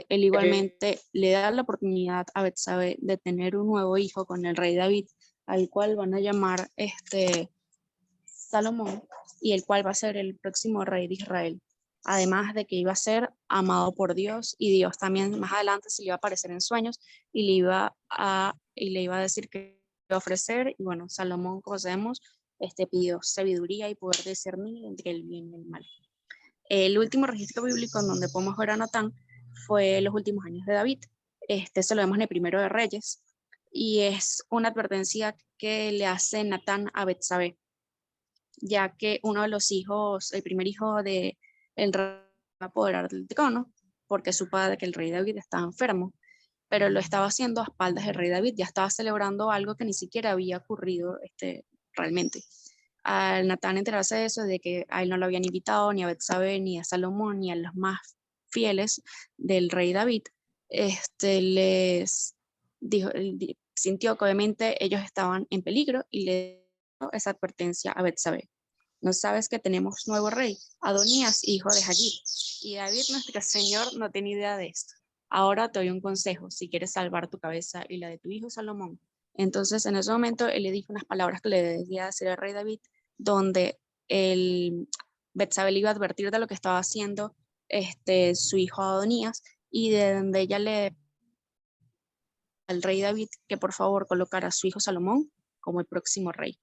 igualmente le da la oportunidad a Betsabé de tener un nuevo hijo con el rey David, al cual van a llamar Salomón, y el cual va a ser el próximo rey de Israel. Además de que iba a ser amado por Dios, y Dios también más adelante se le iba a aparecer en sueños y le iba a decir que iba a ofrecer. Y bueno, Salomón, como sabemos, pidió sabiduría y poder discernir entre el bien y el mal. El último registro bíblico en donde podemos ver a Natán fue los últimos años de David. Se lo vemos en el Primero de Reyes, y es una advertencia que le hace Natán a Betsabé, ya que uno de los hijos, el primer hijo de el rey, va a apoderar del trono, porque su padre, que el rey David, estaba enfermo, pero lo estaba haciendo a espaldas del rey David, ya estaba celebrando algo que ni siquiera había ocurrido realmente. Al Natán enterarse de eso, de que a él no lo habían invitado ni a Betsabé, ni a Salomón, ni a los más fieles del rey David, les dijo, sintió que obviamente ellos estaban en peligro, y le dio esa advertencia a Betsabé. ¿No sabes que tenemos nuevo rey, Adonías, hijo de Hagit? Y David, nuestro señor, no tiene idea de esto. Ahora te doy un consejo, si quieres salvar tu cabeza y la de tu hijo Salomón. Entonces, en ese momento, él le dijo unas palabras que le debía decir al rey David, donde Betsabé le iba a advertir de lo que estaba haciendo su hijo Adonías, y de donde ella le al rey David que por favor colocara a su hijo Salomón como el próximo rey.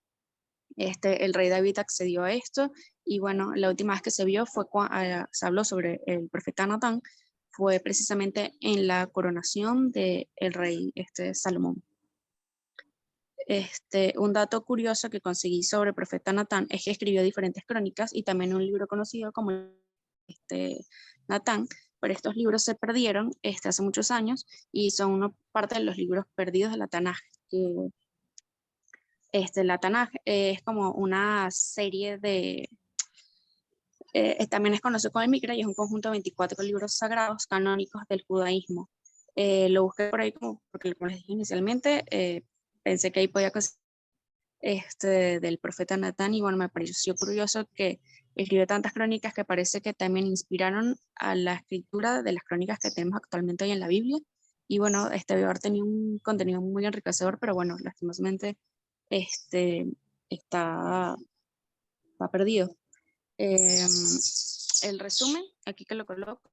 El rey David accedió a esto, y bueno, la última vez que se vio se habló sobre el profeta Natán, fue precisamente en la coronación del rey Salomón. Un dato curioso que conseguí sobre el profeta Natán es que escribió diferentes crónicas y también un libro conocido como Natán, pero estos libros se perdieron hace muchos años y son parte de los libros perdidos de la Tanaj. La Tanaj es como una serie de... también es conocido como el Mikra, y es un conjunto de 24 libros sagrados canónicos del judaísmo. Lo busqué por ahí porque, como les dije inicialmente, pensé que ahí podía conseguir del profeta Natán, y bueno, me pareció curioso que escribió tantas crónicas que parece que también inspiraron a la escritura de las crónicas que tenemos actualmente hoy en la Biblia. Y bueno, debió haber tenido un contenido muy enriquecedor, pero bueno, lastimosamente está perdido. El resumen, aquí que lo coloco,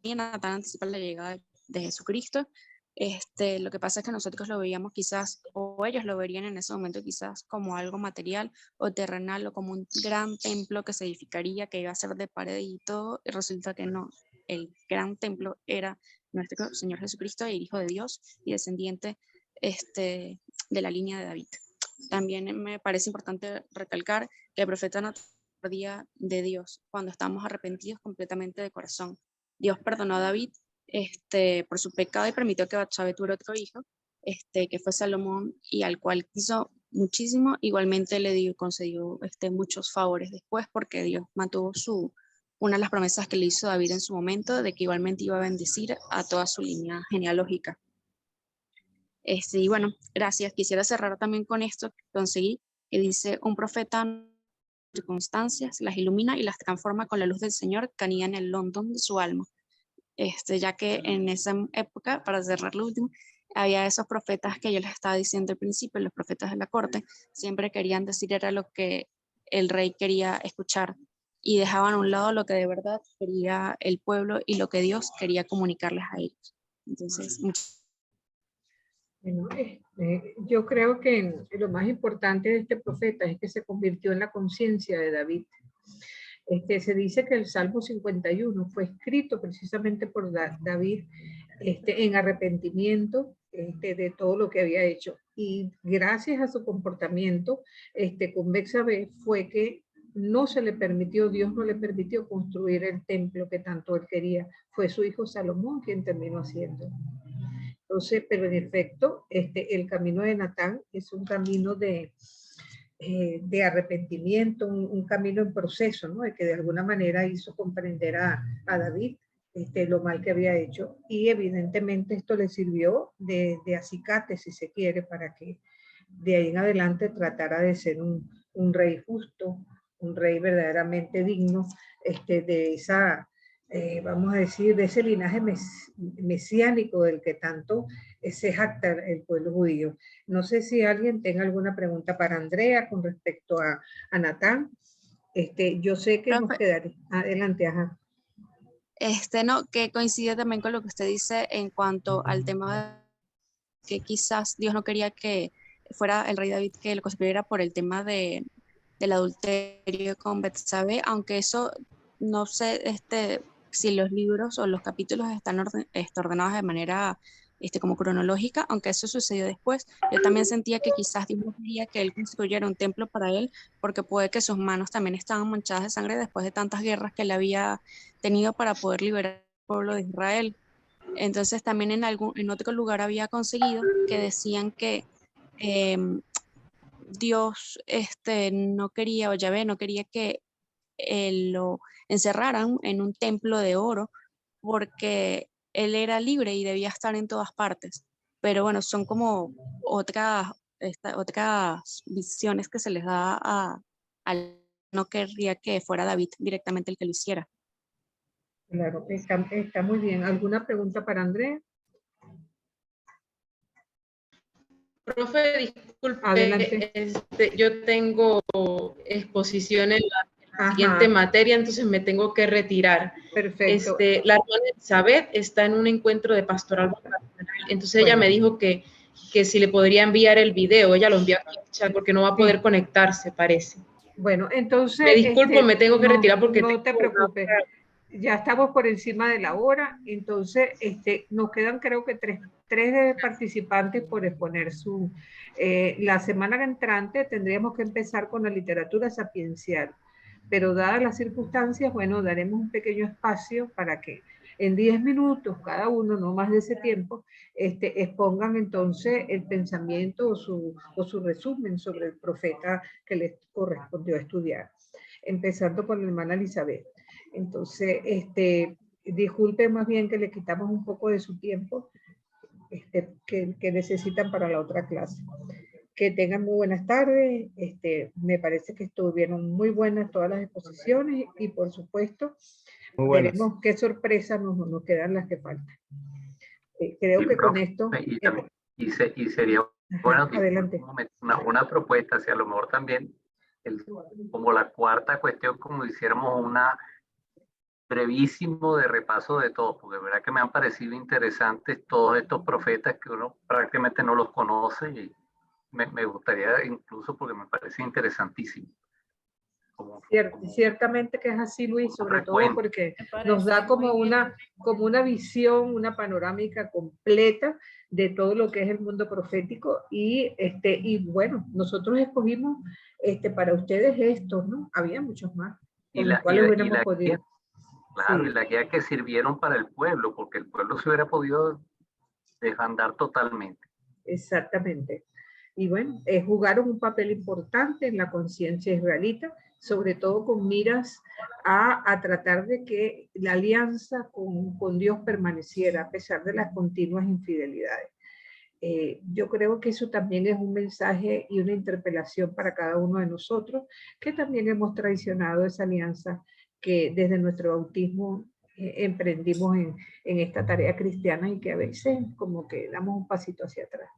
y Natán anticipa la llegada de Jesucristo. Lo que pasa es que nosotros lo veíamos quizás, o ellos lo verían en ese momento quizás como algo material o terrenal, o como un gran templo que se edificaría, que iba a ser de pared y todo, y resulta que no. El gran templo era nuestro Señor Jesucristo, el Hijo de Dios y descendiente de la línea de David. También me parece importante recalcar que el profeta Natán día de Dios cuando estamos arrepentidos completamente de corazón. Dios perdonó a David por su pecado y permitió que Betsabé tuviera otro hijo, que fue Salomón, y al cual quiso muchísimo. Igualmente le concedió muchos favores después, porque Dios mantuvo una de las promesas que le hizo David en su momento, de que igualmente iba a bendecir a toda su línea genealógica. Y bueno, gracias. Quisiera cerrar también con esto que conseguí, y dice, un profeta circunstancias las ilumina y las transforma con la luz del Señor que anida en el London de su alma. Ya que en esa época, para cerrar lo último, había esos profetas que yo les estaba diciendo al principio, los profetas de la corte, siempre querían decir era lo que el rey quería escuchar y dejaban a un lado lo que de verdad quería el pueblo y lo que Dios quería comunicarles a ellos. Entonces, bueno, yo creo que lo más importante de este profeta es que se convirtió en la conciencia de David. Se dice que el Salmo 51 fue escrito precisamente por David en arrepentimiento de todo lo que había hecho. Y gracias a su comportamiento con Betsabé fue que no se le permitió, Dios no le permitió construir el templo que tanto él quería. Fue su hijo Salomón quien terminó haciendo. Entonces, pero en efecto, el camino de Natán es un camino de arrepentimiento, un camino en proceso, ¿no? De que de alguna manera hizo comprender a David lo mal que había hecho, y evidentemente esto le sirvió de acicate, si se quiere, para que de ahí en adelante tratara de ser un rey justo, un rey verdaderamente digno de esa, vamos a decir, de ese linaje mesiánico del que tanto se jacta el pueblo judío. No sé si alguien tenga alguna pregunta para Andrea con respecto a Natán. Yo sé que nos quedaré. Adelante, ajá. No, que coincide también con lo que usted dice en cuanto al tema de que quizás Dios no quería que fuera el rey David que lo construyera por el tema del adulterio con Betsabé, aunque eso no sé si los libros o los capítulos están ordenados de manera como cronológica, aunque eso sucedió después. Yo también sentía que quizás Dios no quería que él construyera un templo para él, porque puede que sus manos también estaban manchadas de sangre después de tantas guerras que él había tenido para poder liberar al pueblo de Israel. Entonces también en otro lugar había conseguido que decían que Dios no quería, o Yahvé no quería que lo encerraran en un templo de oro porque él era libre y debía estar en todas partes. Pero bueno, son como otras visiones que se les da no querría que fuera David directamente el que lo hiciera. Claro, está muy bien. ¿Alguna pregunta para Andrea? Profe, disculpe, Adelante. yo tengo exposición en la siguiente materia, entonces me tengo que retirar. Perfecto. La hermana Elizabeth está en un encuentro de pastoral vocacional, entonces ella me dijo que si le podría enviar el video, ella lo envió aquí al chat porque no va a poder conectarse, parece. Bueno, entonces... Me disculpo, me tengo que retirar porque... No te preocupes. Ya estamos por encima de la hora, entonces nos quedan creo que tres participantes por exponer la semana entrante tendríamos que empezar con la literatura sapiencial, pero dadas las circunstancias, bueno, daremos un pequeño espacio para que en 10 minutos cada uno, no más de ese tiempo, expongan entonces el pensamiento o su resumen sobre el profeta que les correspondió estudiar, empezando por la hermana Elizabeth. Entonces, disculpe más bien que le quitamos un poco de su tiempo que necesitan para la otra clase. Que tengan muy buenas tardes. Me parece que estuvieron muy buenas todas las exposiciones y por supuesto, veremos qué sorpresas nos quedan las que faltan. Creo que con esto... Y sería bueno, adelante. Una propuesta, si a lo mejor también, como la cuarta cuestión, como hiciéramos una brevísimo de repaso de todo, porque de verdad que me han parecido interesantes todos estos profetas que uno prácticamente no los conoce y me gustaría incluso porque me parece interesantísimo. Ciertamente que es así, Luis, sobre todo porque nos da como una visión, una panorámica completa de todo lo que es el mundo profético y bueno, nosotros escogimos para ustedes estos, ¿no? Había muchos más con los cuales hubiéramos podido. Claro, sí. Y la guía que sirvieron para el pueblo, porque el pueblo se hubiera podido desbandar totalmente. Exactamente. Y bueno, jugaron un papel importante en la conciencia israelita, sobre todo con miras a tratar de que la alianza con Dios permaneciera a pesar de las continuas infidelidades. yo creo que eso también es un mensaje y una interpelación para cada uno de nosotros, que también hemos traicionado esa alianza que desde nuestro bautismo emprendimos en esta tarea cristiana y que a veces como que damos un pasito hacia atrás.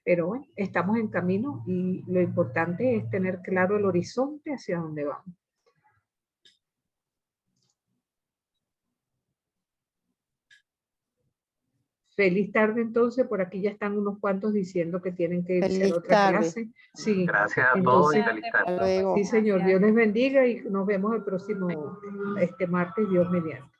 Pero bueno, estamos en camino y lo importante es tener claro el horizonte hacia dónde vamos. Feliz tarde entonces, por aquí ya están unos cuantos diciendo que tienen que irse a otra clase. Sí, Gracias a todos y feliz tarde. Hasta luego. Sí, señor, Dios les bendiga y nos vemos el próximo martes, Dios mediante.